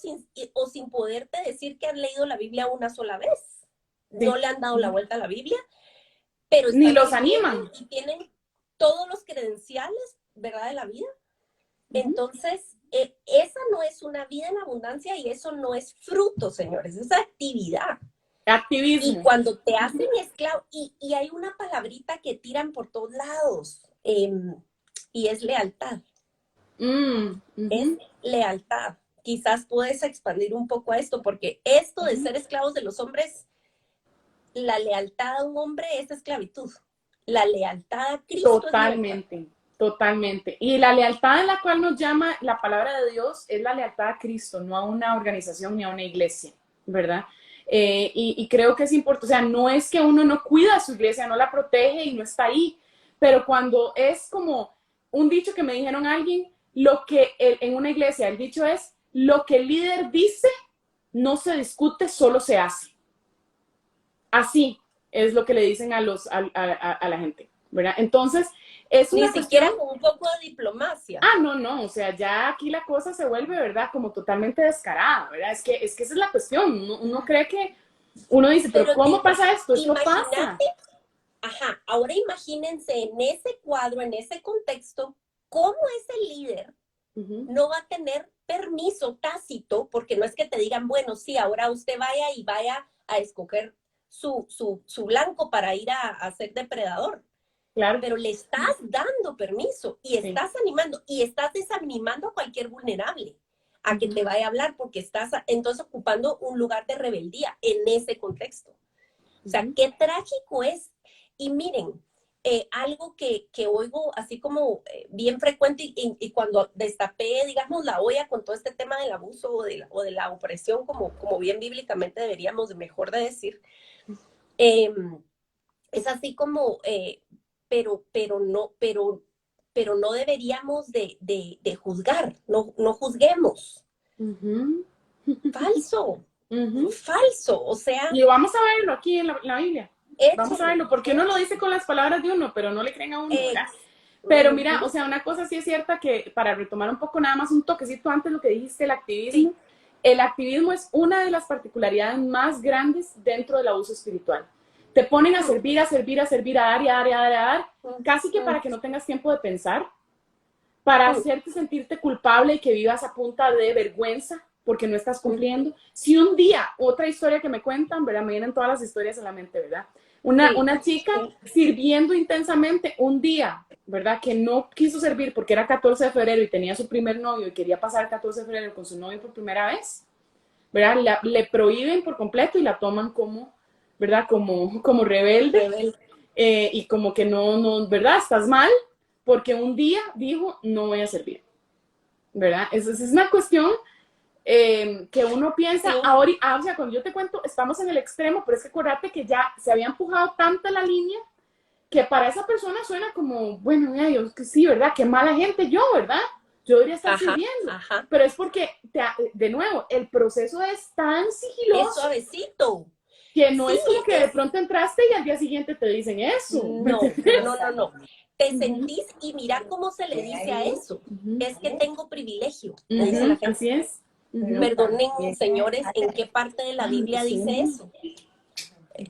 sin poderte decir que han leído la Biblia una sola vez. No le han dado la vuelta a la Biblia, pero ni los animan. Y tienen todos los credenciales, ¿verdad? De la vida. Entonces, esa no es una vida en abundancia y eso no es fruto, señores, es actividad. Activismo. Y cuando te hacen esclavo, y hay una palabrita que tiran por todos lados, y es lealtad. Es lealtad. Quizás puedes expandir un poco a esto, porque esto de ser esclavos de los hombres, la lealtad a un hombre es esclavitud. La lealtad a Cristo Totalmente. es Totalmente. Y la lealtad en la cual nos llama la palabra de Dios es la lealtad a Cristo, no a una organización ni a una iglesia, ¿verdad? Y creo que es importante, o sea, no es que uno no cuida a su iglesia, no la protege y no está ahí, pero cuando es como un dicho que me dijeron alguien, en una iglesia, el dicho es, lo que el líder dice no se discute, solo se hace. Así es lo que le dicen a la gente, ¿verdad? Entonces, es una ni siquiera con un poco de diplomacia. No, o sea, ya aquí la cosa se vuelve, ¿verdad? Como totalmente descarada, ¿verdad? Es que esa es la cuestión. Uno cree que, uno dice, pero ¿cómo pasa esto? Esto pasa. Ajá, ahora imagínense en ese cuadro, en ese contexto, cómo ese líder no va a tener permiso tácito, porque no es que te digan, bueno, sí, ahora usted vaya a escoger su blanco para ir a ser depredador. Claro. Pero le estás dando permiso y estás animando y estás desanimando a cualquier vulnerable a que te vaya a hablar porque estás entonces ocupando un lugar de rebeldía en ese contexto. O sea, qué trágico es. Y miren, algo que oigo así como bien frecuente y cuando destapé, digamos, la olla con todo este tema del abuso o de la opresión, como bien bíblicamente deberíamos mejor de decir, es así como, pero no deberíamos de juzgar, no juzguemos. Falso, falso, o sea. Y vamos a verlo aquí en la Biblia. Vamos a verlo, porque uno lo dice con las palabras de uno, pero no le creen a uno, ¿verdad? Pero mira, o sea, una cosa sí es cierta que, para retomar un poco nada más un toquecito antes lo que dijiste, el activismo. El activismo es una de las particularidades más grandes dentro del abuso espiritual. Te ponen a servir, a dar, casi que para que no tengas tiempo de pensar, para hacerte sentirte culpable y que vivas a punta de vergüenza porque no estás cumpliendo. Si un día, otra historia que me cuentan, ¿verdad? Me vienen todas las historias a la mente, ¿verdad? Una chica sirviendo intensamente un día, ¿verdad? Que no quiso servir porque era 14 de febrero y tenía su primer novio y quería pasar el 14 de febrero con su novio por primera vez, ¿verdad? Le prohíben por completo y la toman como, ¿verdad? Como rebelde. Y como que no, ¿verdad? Estás mal porque un día dijo, no voy a servir, ¿verdad? Es una cuestión que uno piensa, ahora, o sea, cuando yo te cuento, estamos en el extremo, pero es que acuérdate que ya se había empujado tanta la línea que para esa persona suena como, bueno, mira, yo que sí, ¿verdad? Qué mala gente yo, ¿verdad? Yo debería estar sirviendo. Pero es porque, de nuevo, el proceso es tan sigiloso. Es suavecito. Que no es como que de pronto entraste y al día siguiente te dicen eso. No. Te sentís, y mira cómo se le dice a eso. Es que tengo privilegio. Dice la gente. Así es. Perdonen, señores, ¿en qué parte de la Biblia dice eso?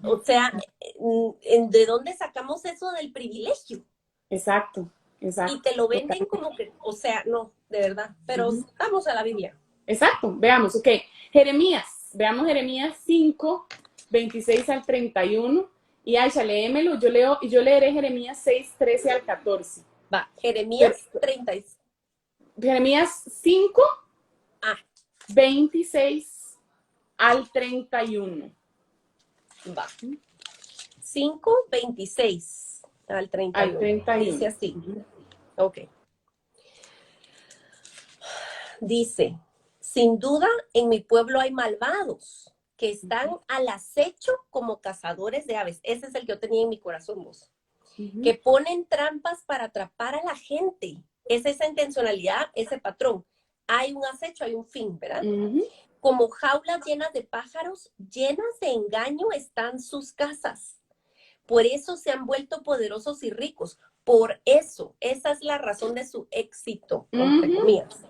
O sea, ¿de dónde sacamos eso del privilegio? Exacto. Y te lo venden como que, o sea, no, de verdad. Pero vamos a la Biblia. Exacto, veamos, ok. Jeremías, veamos Jeremías 5, 26 al 31. Y Aisha, léemelo, yo leo, y yo leeré Jeremías 6, 13 al 14. Va, Pero, Jeremías 30. Jeremías 5, Ah, 26 al 31. va. 5, 26 al Al 31. 31. Dice así. Ok. Dice, sin duda en mi pueblo hay malvados que están al acecho como cazadores de aves. Ese es el que yo tenía en mi corazón, vos. Que ponen trampas para atrapar a la gente. Es esa intencionalidad, ese patrón. Hay un acecho, hay un fin, ¿verdad? Como jaulas llenas de pájaros, llenas de engaño están sus casas. Por eso se han vuelto poderosos y ricos. Por eso, esa es la razón de su éxito, entre comillas.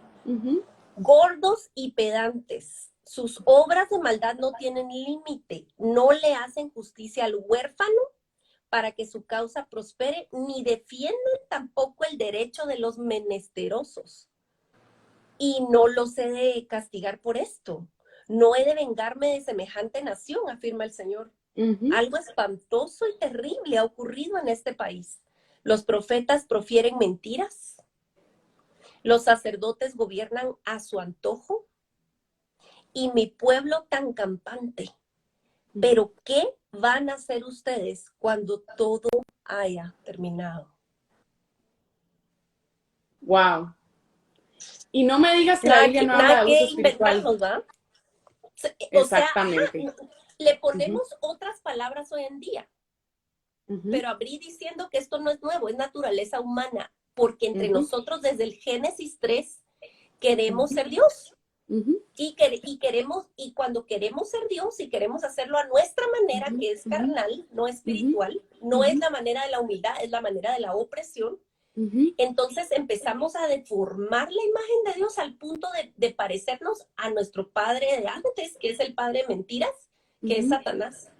Gordos y pedantes. Sus obras de maldad no tienen límite. No le hacen justicia al huérfano para que su causa prospere, ni defienden tampoco el derecho de los menesterosos. Y no los he de castigar por esto. No he de vengarme de semejante nación, afirma el Señor. Algo espantoso y terrible ha ocurrido en este país. Los profetas profieren mentiras. Los sacerdotes gobiernan a su antojo. Y mi pueblo tan campante. Pero ¿qué van a hacer ustedes cuando todo haya terminado? Wow. Y no me digas que la Biblia no habla de uso espiritual. ¿Va? Exactamente. O sea, le ponemos otras palabras hoy en día, pero abrí diciendo que esto no es nuevo, es naturaleza humana, porque entre nosotros desde el Génesis 3 queremos ser Dios. Y queremos, y cuando queremos ser Dios y queremos hacerlo a nuestra manera, que es carnal, no espiritual, no es la manera de la humildad, es la manera de la opresión. Entonces empezamos a deformar la imagen de Dios al punto de parecernos a nuestro padre de antes, que es el padre de mentiras, que es Satanás.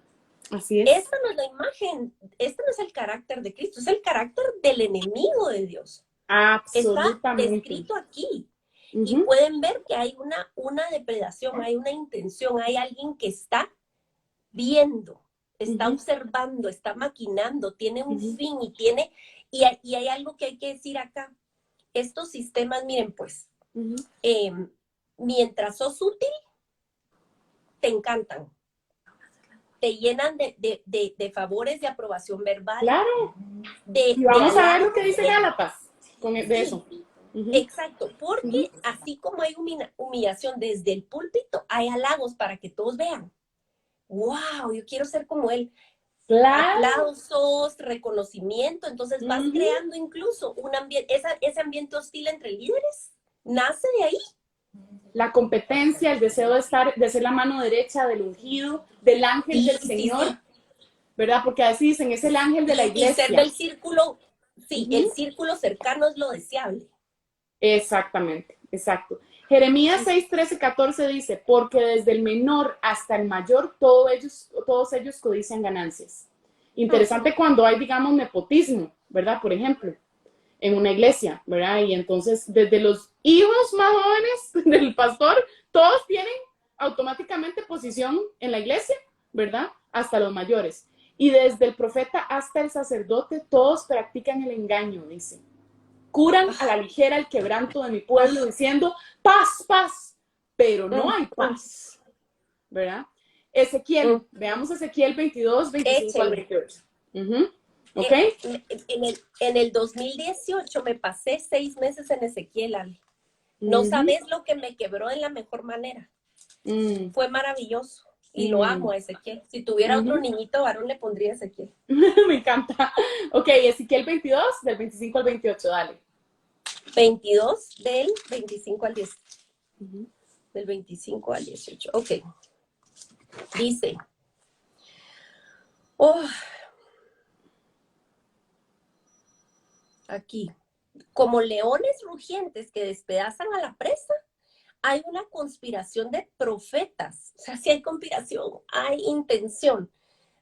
Así es. Esta no es la imagen, este no es el carácter de Cristo, es el carácter del enemigo de Dios. Absolutamente. Está descrito aquí. Y pueden ver que hay una depredación, hay una intención, hay alguien que está viendo, está observando, está maquinando, tiene un fin y hay algo que hay que decir acá. Estos sistemas, miren pues, mientras sos útil, te encantan. Te llenan de favores, de aprobación verbal. Claro. Y vamos a ver lo que dice Gálatas de eso. Exacto, porque así como hay humillación desde el púlpito, hay halagos para que todos vean. ¡Wow! Yo quiero ser como él. Claro. Aplausos, reconocimiento. Entonces vas creando incluso un ambiente, ese ambiente hostil entre líderes, nace de ahí. La competencia, el deseo de ser la mano derecha del ungido, del ángel del Señor, ¿verdad? Porque así dicen, es el ángel de la iglesia. Y ser del círculo, el círculo cercano es lo deseable. Exactamente, exacto. Jeremías 6, 13, 14 dice, porque desde el menor hasta el mayor, todos ellos codician ganancias. Interesante cuando hay, digamos, nepotismo, ¿verdad? Por ejemplo, en una iglesia, ¿verdad? Y entonces, desde los hijos más jóvenes del pastor, todos tienen automáticamente posición en la iglesia, ¿verdad? Hasta los mayores. Y desde el profeta hasta el sacerdote, todos practican el engaño, dice. Curan a la ligera el quebranto de mi pueblo diciendo, paz, paz, pero no hay paz, ¿verdad? Ezequiel, veamos Ezequiel 22, 25 al 28. ¿Ok? En el 2018 me pasé 6 meses en Ezequiel, Ale. No sabes lo que me quebró de la mejor manera. Fue maravilloso. Y lo amo a Ezequiel. Si tuviera otro niñito varón, le pondría Ezequiel. Me encanta. Ok, Ezequiel 22, del 25 al 28, dale. 22 del 25 al 10. Del 25 al 18. Ok. Dice. Aquí. Como leones rugientes que despedazan a la presa, hay una conspiración de profetas. O sea, si hay conspiración, hay intención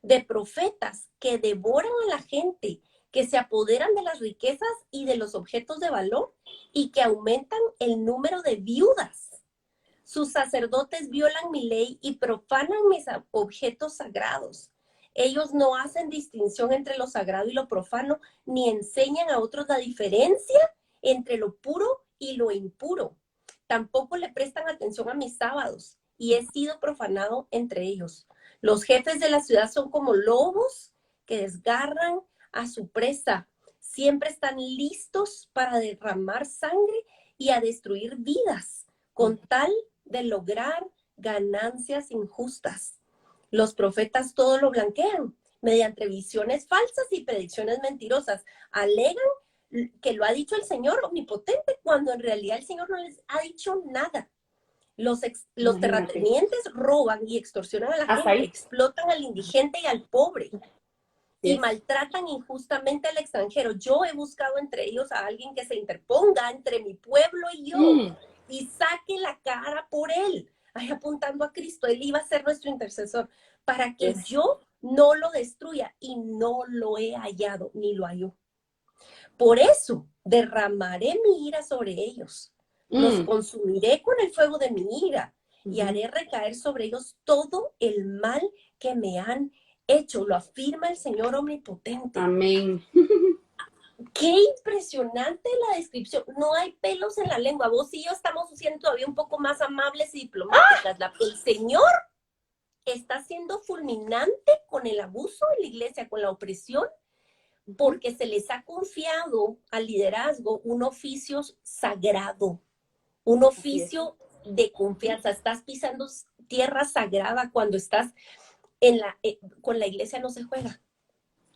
de profetas que devoran a la gente, que se apoderan de las riquezas y de los objetos de valor y que aumentan el número de viudas. Sus sacerdotes violan mi ley y profanan mis objetos sagrados. Ellos no hacen distinción entre lo sagrado y lo profano, ni enseñan a otros la diferencia entre lo puro y lo impuro. Tampoco le prestan atención a mis sábados, y he sido profanado entre ellos. Los jefes de la ciudad son como lobos que desgarran a su presa. Siempre están listos para derramar sangre y a destruir vidas, con tal de lograr ganancias injustas. Los profetas todo lo blanquean mediante visiones falsas y predicciones mentirosas. Alegan que lo ha dicho el Señor omnipotente, cuando en realidad el Señor no les ha dicho nada. Los terratenientes roban y extorsionan a la gente, explotan al indigente y al pobre, y maltratan injustamente al extranjero. Yo he buscado entre ellos a alguien que se interponga entre mi pueblo y yo, y saque la cara por él. Ahí apuntando a Cristo, él iba a ser nuestro intercesor, para que yo no lo destruya, y no lo he hallado, ni lo halló. Por eso derramaré mi ira sobre ellos, los consumiré con el fuego de mi ira, y haré recaer sobre ellos todo el mal que me han hecho. Lo afirma el Señor omnipotente. Amén. Qué impresionante la descripción. No hay pelos en la lengua. Vos y yo estamos siendo todavía un poco más amables y diplomáticas. El Señor está siendo fulminante con el abuso en la iglesia, con la opresión, porque se les ha confiado al liderazgo un oficio sagrado, un oficio de confianza. Estás pisando tierra sagrada cuando estás con la iglesia. No se juega,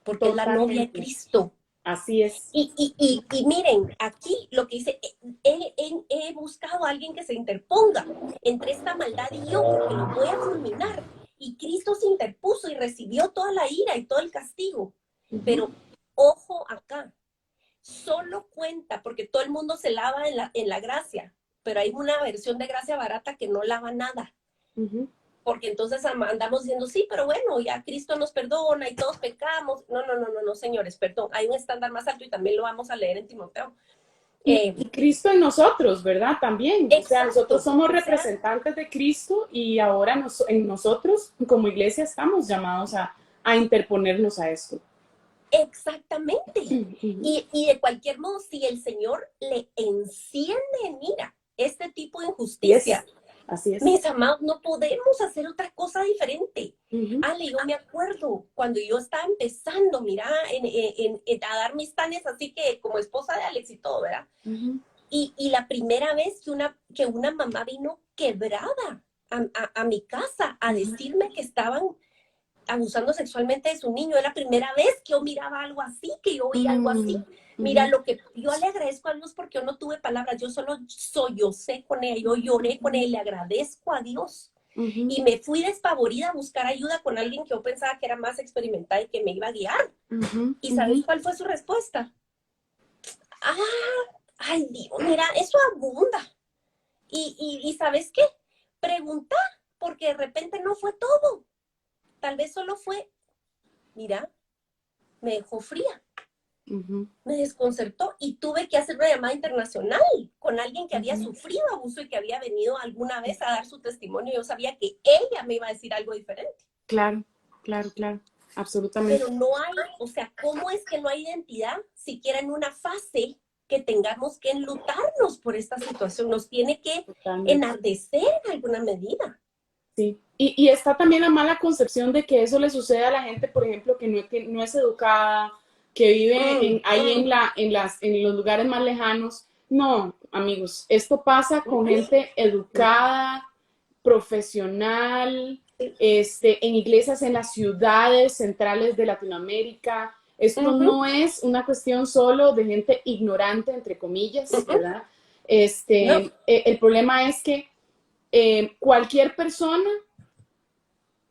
porque es la novia de Cristo. Así es. Y miren, aquí lo que dice, he buscado a alguien que se interponga entre esta maldad y yo, porque lo voy a fulminar. Y Cristo se interpuso y recibió toda la ira y todo el castigo. Pero ojo acá, solo cuenta, porque todo el mundo se lava en la gracia, pero hay una versión de gracia barata que no lava nada. Porque entonces andamos diciendo, sí, pero bueno, ya Cristo nos perdona y todos pecamos. No, señores, perdón. Hay un estándar más alto y también lo vamos a leer en Timoteo. Y Cristo en nosotros, ¿verdad? También. Exacto, o sea, nosotros somos representantes de Cristo, y ahora en nosotros, como iglesia, estamos llamados a interponernos a esto. Exactamente. Y de cualquier modo, si el Señor le enciende en ira este tipo de injusticia, así es. Mis amados, no podemos hacer otra cosa diferente. Ale, yo me acuerdo cuando yo estaba empezando, mira, a dar mis tanes, así que como esposa de Alex y todo, ¿verdad? Y la primera vez que una mamá vino quebrada a mi casa a decirme que estaban abusando sexualmente de su niño, era la primera vez que yo miraba algo así, que yo oía algo así. Mira, lo que yo le agradezco a Dios, porque yo no tuve palabras, yo solo sollocé con ella, yo lloré con ella, le agradezco a Dios. Y me fui despavorida a buscar ayuda con alguien que yo pensaba que era más experimentada y que me iba a guiar. ¿Y sabes cuál fue su respuesta? Ay Dios, mira, eso abunda. Y ¿sabes qué? Pregunta, porque de repente no fue todo. Tal vez solo fue, mira, me dejó fría. Me desconcertó y tuve que hacer una llamada internacional con alguien que había sufrido abuso y que había venido alguna vez a dar su testimonio. Yo sabía que ella me iba a decir algo diferente. Claro, absolutamente. Pero no hay, o sea, ¿cómo es que no hay identidad siquiera en una fase que tengamos que enlutarnos por esta situación? Nos tiene que enardecer en alguna medida. Sí, y está también la mala concepción de que eso le sucede a la gente, por ejemplo, que no es educada, que vive en los lugares más lejanos. No, amigos, esto pasa con gente educada, profesional, en iglesias en las ciudades centrales de Latinoamérica. Esto no es una cuestión solo de gente ignorante, entre comillas, ¿verdad? El problema es que cualquier persona,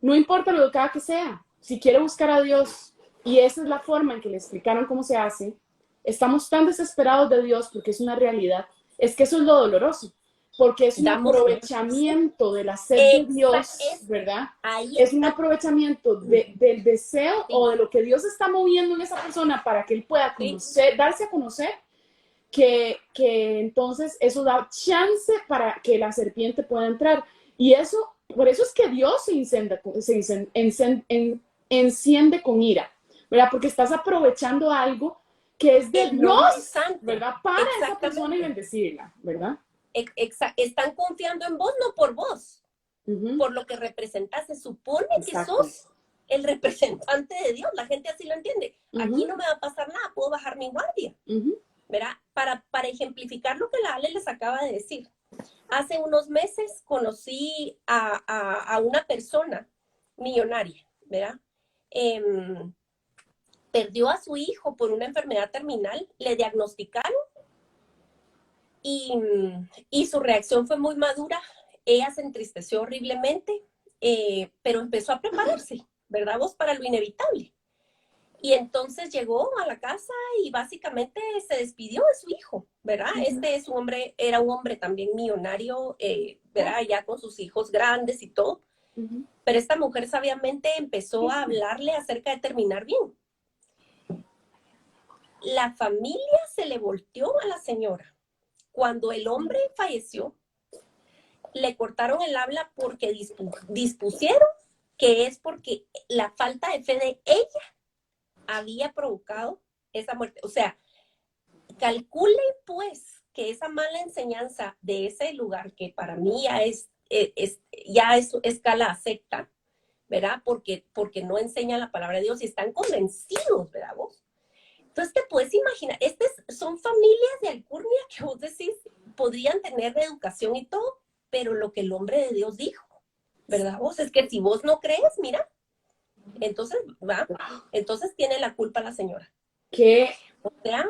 no importa lo educada que sea, si quiere buscar a Dios, y esa es la forma en que le explicaron cómo se hace, estamos tan desesperados de Dios porque es una realidad, es que eso es lo doloroso, porque es un aprovechamiento de la sed de Dios, ¿verdad? Es un aprovechamiento del deseo o de lo que Dios está moviendo en esa persona para que él pueda conocer, darse a conocer, que entonces eso da chance para que la serpiente pueda entrar. Y eso, por eso es que Dios enciende con ira, ¿verdad? Porque estás aprovechando algo que es de El nombre es Dios, santo. ¿verdad? Para esa persona y Exactamente. bendecirla, ¿verdad? Están confiando en vos, no por vos, Ujú. por lo que representas. Se supone que Exacto. sos el representante de Dios. La gente así lo entiende. Aquí Ujú, no me va a pasar nada, puedo bajar mi guardia. ujú, ¿Verdad? Para ejemplificar lo que la Ale les acaba de decir. Hace unos meses conocí a una persona millonaria, ¿verdad? Em, Perdió a su hijo por una enfermedad terminal, le diagnosticaron y, y su reacción fue muy madura. Ella se entristeció horriblemente, pero empezó a prepararse, ¿verdad? Vos para lo inevitable. Y entonces llegó a la casa y básicamente se despidió de su hijo, ¿verdad? ujú, Este es un hombre, era un hombre también millonario, ¿verdad? Ya con sus hijos grandes y todo. ujú. Pero esta mujer sabiamente empezó a hablarle acerca de terminar bien. La familia se le volteó a la señora. Cuando el hombre falleció, le cortaron el habla porque dispusieron que es porque la falta de fe de ella había provocado esa muerte. O sea, calculen pues que esa mala enseñanza de ese lugar, que para mí ya es escala secta, ¿verdad? Porque no enseña la palabra de Dios y están convencidos, ¿verdad vos? Entonces te puedes imaginar, son familias de alcurnia que vos decís, podrían tener educación y todo, pero lo que el hombre de Dios dijo, ¿verdad vos? Es que si vos no crees, mira, entonces, ¿va? Entonces tiene la culpa la señora. Qué O sea,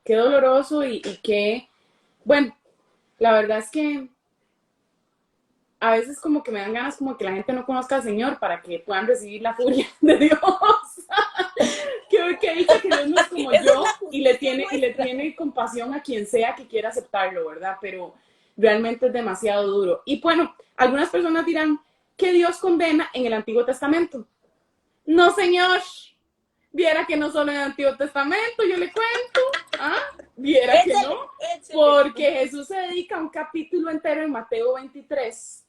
qué doloroso y qué, bueno, la verdad es que a veces como que me dan ganas como que la gente no conozca al Señor para que puedan recibir la furia de Dios. que dice que Dios no es como esa es la yo justicia y le nuestra. tiene compasión a quien sea que quiera aceptarlo, ¿verdad? Pero realmente es demasiado duro. Y bueno, algunas personas dirán que Dios condena en el Antiguo Testamento. No, Señor. Viera que no solo en el Antiguo Testamento, yo le cuento. ¿Ah? Viera que no. Échale, échale. Porque Jesús se dedica un capítulo entero en Mateo 23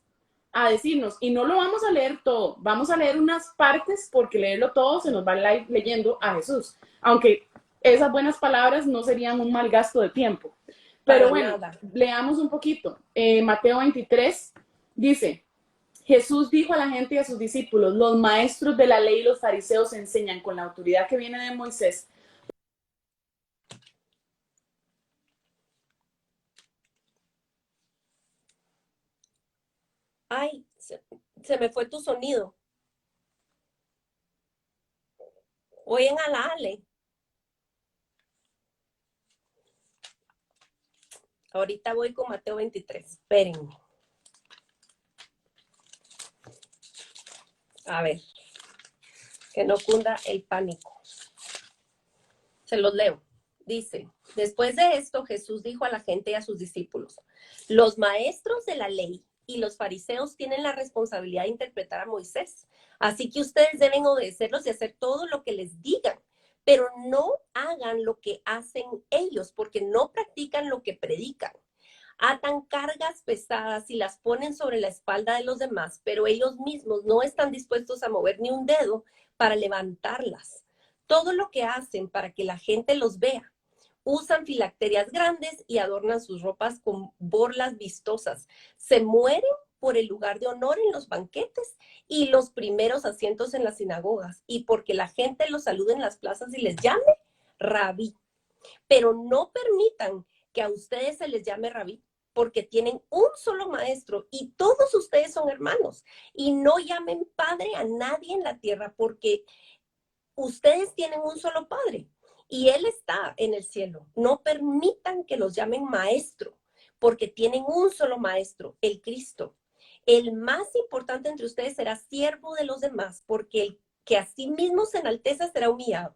a decirnos, y no lo vamos a leer todo, vamos a leer unas partes porque leerlo todo se nos va leyendo a Jesús, aunque esas buenas palabras no serían un mal gasto de tiempo. Pero Para bueno, nada. leamos un poquito. Mateo 23 dice, Jesús dijo a la gente y a sus discípulos, los maestros de la ley y los fariseos enseñan con la autoridad que viene de Moisés. Ay, se me fue tu sonido. Oyen a la Ale. Ahorita voy con Mateo 23. Espérenme. A ver, que no cunda el pánico. Se los leo. Dice, después de esto Jesús dijo a la gente y a sus discípulos, los maestros de la ley y los fariseos tienen la responsabilidad de interpretar a Moisés. Así que ustedes deben obedecerlos y hacer todo lo que les digan, pero no hagan lo que hacen ellos, porque no practican lo que predican. Atan cargas pesadas y las ponen sobre la espalda de los demás, pero ellos mismos no están dispuestos a mover ni un dedo para levantarlas. Todo lo que hacen para que la gente los vea. Usan filacterias grandes y adornan sus ropas con borlas vistosas. Se mueren por el lugar de honor en los banquetes y los primeros asientos en las sinagogas, y porque la gente los salude en las plazas y les llame rabí. Pero no permitan que a ustedes se les llame rabí, porque tienen un solo maestro y todos ustedes son hermanos. Y no llamen padre a nadie en la tierra, porque ustedes tienen un solo padre y él está en el cielo. No permitan que los llamen maestro, porque tienen un solo maestro, el Cristo. El más importante entre ustedes será siervo de los demás, porque el que a sí mismo se enalteza será humillado,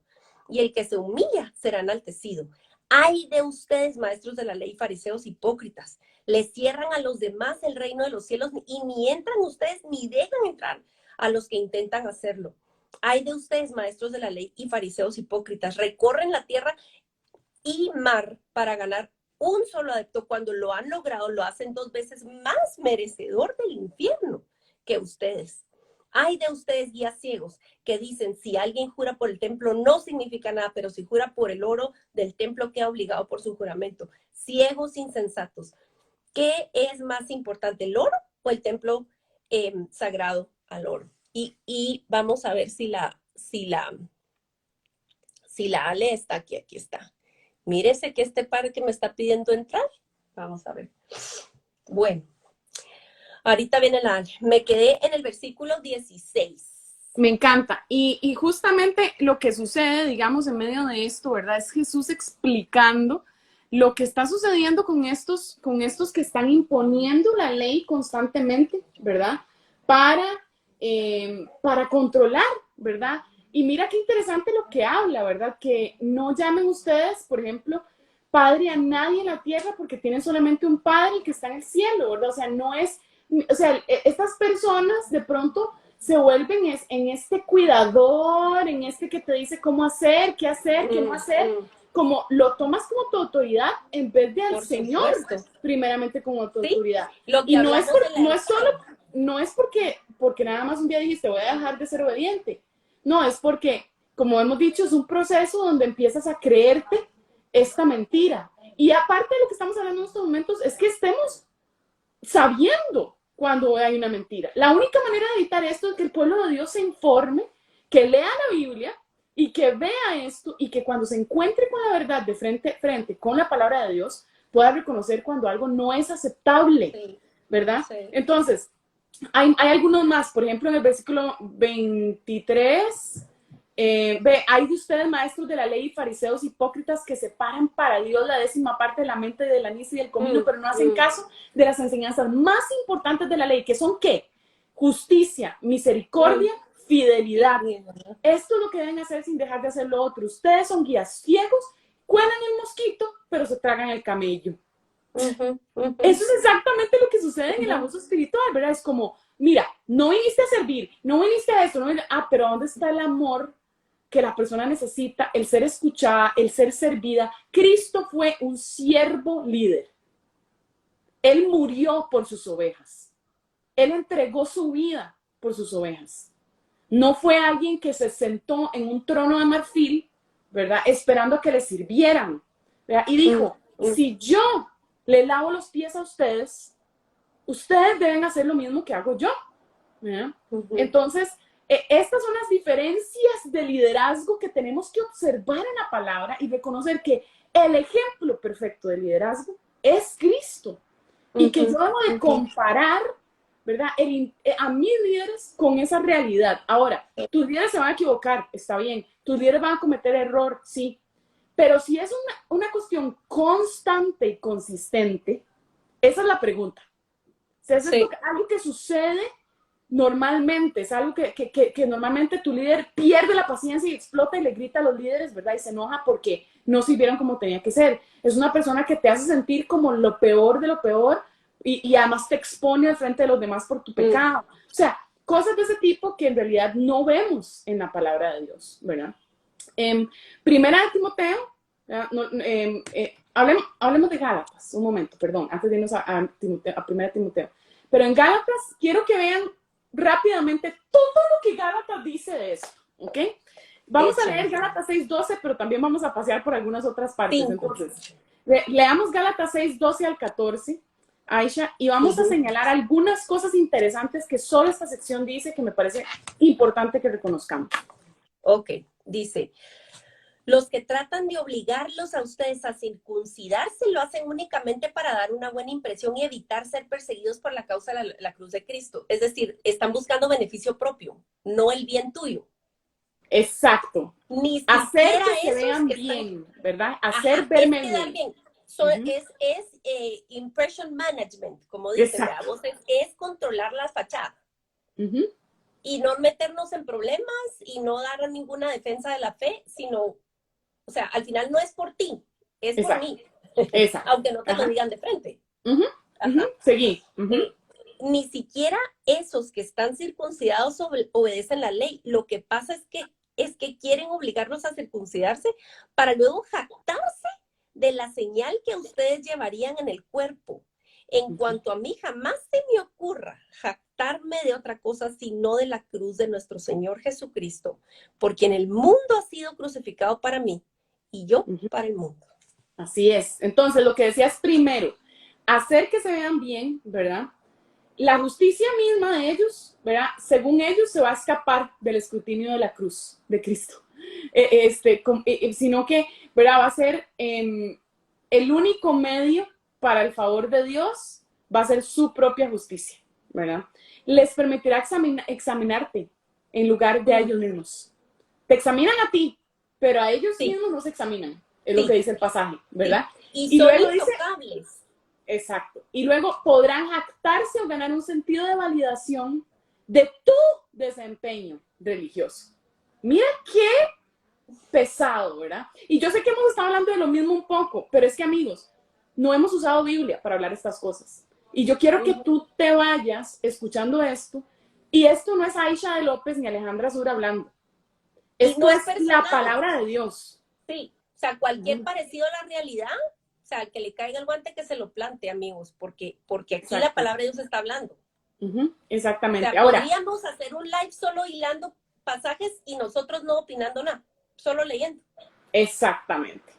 y el que se humilla será enaltecido. Ay de ustedes, maestros de la ley, fariseos hipócritas, les cierran a los demás el reino de los cielos y ni entran ustedes ni dejan entrar a los que intentan hacerlo. Ay de ustedes, maestros de la ley y fariseos hipócritas, recorren la tierra y Mar para ganar un solo adepto. Cuando lo han logrado, lo hacen 2 veces más merecedor del infierno que ustedes. Ay de ustedes, guías ciegos, que dicen, si alguien jura por el templo no significa nada, pero si jura por el oro del templo queda obligado por su juramento. Ciegos insensatos. ¿Qué es más importante, el oro o el templo sagrado al oro? Y vamos a ver si la Ale está aquí. Aquí está. Mírese que este par que me está pidiendo entrar. Vamos a ver. Bueno. Ahorita viene la Ale. Me quedé en el versículo 16. Me encanta. Y justamente lo que sucede, digamos, en medio de esto, ¿verdad? Es Jesús explicando lo que está sucediendo con estos que están imponiendo la ley constantemente, ¿verdad? Para controlar, ¿verdad? Y mira qué interesante lo que habla, ¿verdad? Que no llamen ustedes, por ejemplo, padre a nadie en la tierra porque tienen solamente un padre que está en el cielo, ¿verdad? O sea, no es, o sea, estas personas de pronto se vuelven en este cuidador, en este que te dice cómo hacer, qué no hacer, como lo tomas como tu autoridad en vez de al Señor, primeramente como tu autoridad. Y no es porque nada más un día dijiste voy a dejar de ser obediente. No, es porque, como hemos dicho, es un proceso donde empiezas a creerte esta mentira. Y aparte de lo que estamos hablando en estos momentos, es que estemos sabiendo cuando hay una mentira. La única manera de evitar esto es que el pueblo de Dios se informe, que lea la Biblia y que vea esto y que cuando se encuentre con la verdad de frente a frente con la palabra de Dios, pueda reconocer cuando algo no es aceptable, ¿verdad? Sí. Entonces, hay algunos más, por ejemplo, en el versículo 23, hay de ustedes, maestros de la ley y fariseos hipócritas, que separan para Dios la 10ª parte de la mente del anís y del comino, pero no hacen caso de las enseñanzas más importantes de la ley, que son ¿qué? Justicia, misericordia, fidelidad. Esto es lo que deben hacer sin dejar de hacer lo otro. Ustedes son guías ciegos, cuelan el mosquito, pero se tragan el camello. Eso es exactamente lo que sucede en el abuso espiritual, ¿verdad? Es como, mira, no viniste a servir, no viniste a esto, pero ¿dónde está el amor que la persona necesita, el ser escuchada, el ser servida? Cristo fue un siervo líder. Él murió por sus ovejas. Él entregó su vida por sus ovejas. No fue alguien que se sentó en un trono de marfil, ¿verdad? Esperando a que le sirvieran, ¿verdad? Y dijo, si yo le lavo los pies a ustedes, ustedes deben hacer lo mismo que hago yo. Entonces, estas son las diferencias de liderazgo que tenemos que observar en la palabra y reconocer que el ejemplo perfecto de liderazgo es Cristo. Y que yo debo de comparar, ¿verdad? A mis líderes con esa realidad. Ahora, tus líderes se van a equivocar, está bien. Tus líderes van a cometer error, sí. Pero si es una cuestión constante y consistente, esa es la pregunta. O sea, es algo que sucede normalmente, es algo que normalmente tu líder pierde la paciencia y explota y le grita a los líderes, ¿verdad? Y se enoja porque no sirvieron como tenía que ser. Es una persona que te hace sentir como lo peor de lo peor y además te expone al frente de los demás por tu pecado. O sea, cosas de ese tipo que en realidad no vemos en la palabra de Dios, ¿verdad? Primera de Timoteo, hablemos de Gálatas, un momento, perdón, antes de irnos a Primera de Timoteo. Pero en Gálatas quiero que vean rápidamente todo lo que Gálatas dice de eso, ¿ok? Vamos a leer Gálatas 6:12, pero también vamos a pasear por algunas otras partes. Entonces, leamos Gálatas 6:12 al 14, Aisha, y vamos a señalar algunas cosas interesantes que solo esta sección dice que me parece importante que reconozcamos. Ok, dice, los que tratan de obligarlos a ustedes a circuncidarse lo hacen únicamente para dar una buena impresión y evitar ser perseguidos por la causa de la cruz de Cristo. Es decir, están buscando beneficio propio, no el bien tuyo. Exacto. Ni hacer que se vean bien, ¿verdad? Hacer verme bien. So, es impression management, como dicen, es controlar la fachada. Y no meternos en problemas y no dar ninguna defensa de la fe, sino, o sea, al final no es por ti, es por mí. Exacto. Aunque no te lo digan de frente. Seguí. Ni siquiera esos que están circuncidados obedecen la ley. Lo que pasa es que quieren obligarlos a circuncidarse para luego jactarse de la señal que ustedes llevarían en el cuerpo. En cuanto a mí, jamás se me ocurra jactarme de otra cosa sino de la cruz de nuestro Señor Jesucristo, porque en el mundo ha sido crucificado para mí y yo para el mundo. Así es. Entonces, lo que decías primero, hacer que se vean bien, ¿verdad? La justicia misma de ellos, ¿verdad? Según ellos, se va a escapar del escrutinio de la cruz de Cristo. Sino que, ¿verdad? Va a ser el único medio para el favor de Dios, va a ser su propia justicia, ¿verdad? Les permitirá examinarte en lugar de a ellos mismos. Te examinan a ti, pero a ellos mismos no se examinan, es lo que dice el pasaje, ¿verdad? Y son luego intocables. Dice, exacto. Y luego podrán jactarse o ganar un sentido de validación de tu desempeño religioso. Mira qué pesado, ¿verdad? Y yo sé que hemos estado hablando de lo mismo un poco, pero es que, amigos, no hemos usado Biblia para hablar estas cosas. Y yo quiero que tú te vayas escuchando esto, y esto no es Aisha de López ni Alejandra Sur hablando. Esto no es la palabra de Dios. Sí, o sea, cualquier parecido a la realidad, o sea, que le caiga el guante que se lo plante, amigos, porque aquí la palabra de Dios está hablando. Exactamente. O sea, ahora, podríamos hacer un live solo hilando pasajes y nosotros no opinando nada, solo leyendo. Exactamente.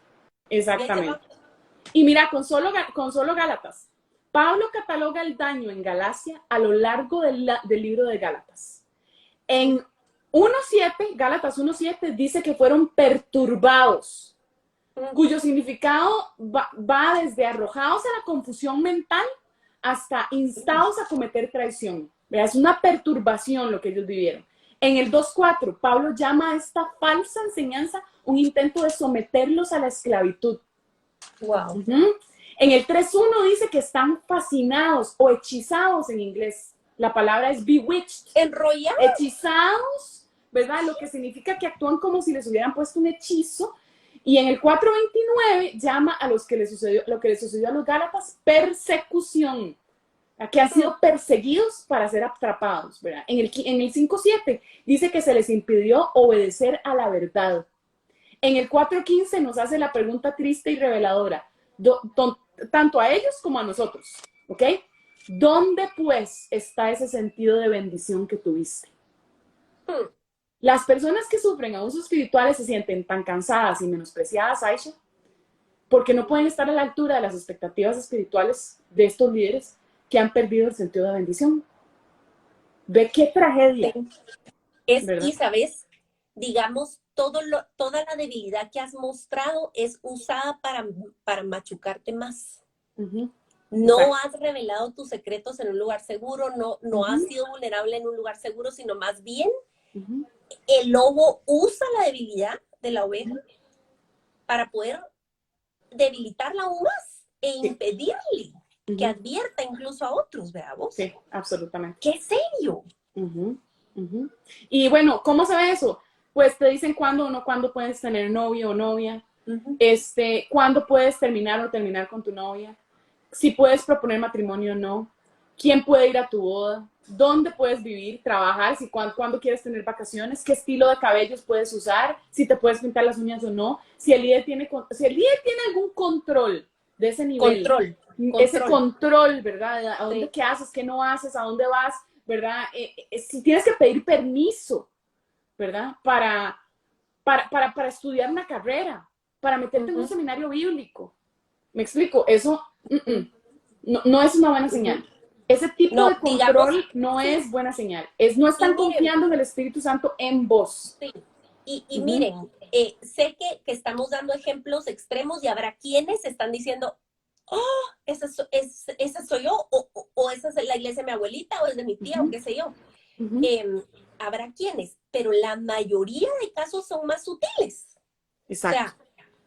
Y mira, con solo Gálatas, Pablo cataloga el daño en Galacia a lo largo del libro de Gálatas. En 1.7, Gálatas 1.7 dice que fueron perturbados, cuyo significado va desde arrojados a la confusión mental hasta instados a cometer traición. ¿Verdad? Es una perturbación lo que ellos vivieron. En el 2.4, Pablo llama a esta falsa enseñanza un intento de someterlos a la esclavitud. Wow. En el 3.1 dice que están fascinados o hechizados en inglés. La palabra es bewitched. Enrollados. Hechizados, ¿verdad? Lo que significa que actúan como si les hubieran puesto un hechizo. Y en el 4.29 llama a lo que les sucedió a los Gálatas persecución, que han sido perseguidos para ser atrapados, ¿verdad? En el 5.7 dice que se les impidió obedecer a la verdad. En el 4.15 nos hace la pregunta triste y reveladora, tanto a ellos como a nosotros, ¿ok? ¿Dónde pues está ese sentido de bendición que tuviste? Las personas que sufren abusos espirituales se sienten tan cansadas y menospreciadas, Aisha, porque no pueden estar a la altura de las expectativas espirituales de estos líderes que han perdido el sentido de bendición. Ve qué tragedia. Y sabes, digamos, toda la debilidad que has mostrado es usada para machucarte más. No has revelado tus secretos en un lugar seguro, no has sido vulnerable en un lugar seguro, sino más bien el lobo usa la debilidad de la oveja para poder debilitarla aún más e impedirle que advierta incluso a otros, ¿verdad vos? Sí, absolutamente. ¡Qué serio! Y bueno, ¿cómo se ve eso? Pues te dicen cuándo puedes tener novio o novia, cuándo puedes terminar o terminar con tu novia, si puedes proponer matrimonio o no, quién puede ir a tu boda, dónde puedes vivir, trabajar, cuándo quieres tener vacaciones, qué estilo de cabellos puedes usar, si te puedes pintar las uñas o no, si el líder tiene algún control de ese nivel. Ese control, ¿verdad? ¿A dónde qué haces, qué no haces, a dónde vas, ¿verdad? Si tienes que pedir permiso, ¿verdad? Para estudiar una carrera, para meterte en un seminario bíblico. ¿Me explico? Eso no es una buena señal. Ese tipo de control no es buena señal. No están confiando en el Espíritu Santo en vos. Sí. Y miren, sé que estamos dando ejemplos extremos y habrá quienes están diciendo, oh, esa soy yo, o esa es la iglesia de mi abuelita, o es de mi tía, o qué sé yo. Habrá quienes, pero la mayoría de casos son más sutiles. Exacto. O sea,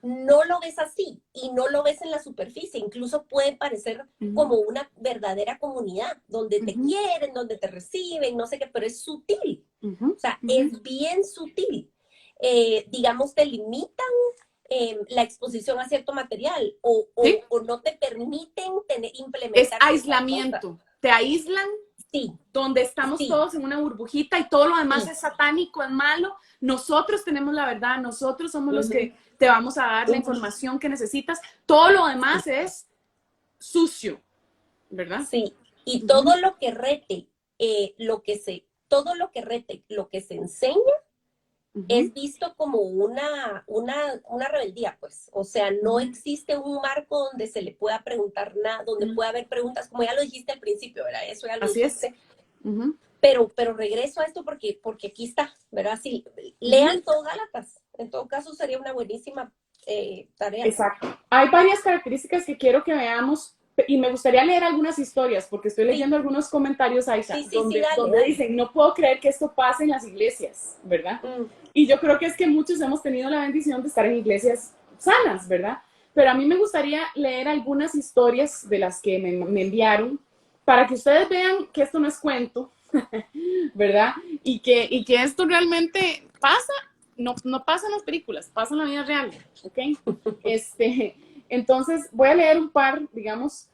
no lo ves así y no lo ves en la superficie, incluso puede parecer como una verdadera comunidad, donde te quieren, donde te reciben, no sé qué, pero es sutil. O sea, es bien sutil. Digamos, te limitan la exposición a cierto material o no te permiten implementar. Es aislamiento. Te aíslan Sí, donde estamos sí, todos en una burbujita y todo lo demás sí. es satánico, es malo. Nosotros tenemos la verdad, nosotros somos los Ujú, que te vamos a dar la Ujú. información que necesitas. Todo lo Sí, demás es sucio, ¿verdad? sí. Y Ujú, todo lo que rete, todo lo que rete, lo que se enseña, ujú. es visto como una rebeldía, pues. O sea, no Ujú, existe un marco donde se le pueda preguntar nada, donde ujú. pueda haber preguntas, como ya lo dijiste al principio, ¿verdad? Eso ya lo Así es. dijiste. Ujú, Pero regreso a esto porque aquí está, ¿verdad? Sí, ujú. lean todo Gálatas. En todo caso, sería una buenísima tarea. Exacto. Hay varias características que quiero que veamos y me gustaría leer algunas historias porque estoy Sí, leyendo algunos comentarios, Aisha, sí, dale, donde dale. dicen, no puedo creer que esto pase en las iglesias, ¿verdad? Mm, Y yo creo que es que muchos hemos tenido la bendición de estar en iglesias sanas, ¿verdad? Pero a mí me gustaría leer algunas historias de las que me enviaron para que ustedes vean que esto no es cuento, ¿verdad? Y que esto realmente pasa, no pasa en las películas, pasa en la vida real, ¿ok? Este, entonces, voy a leer un par, digamos.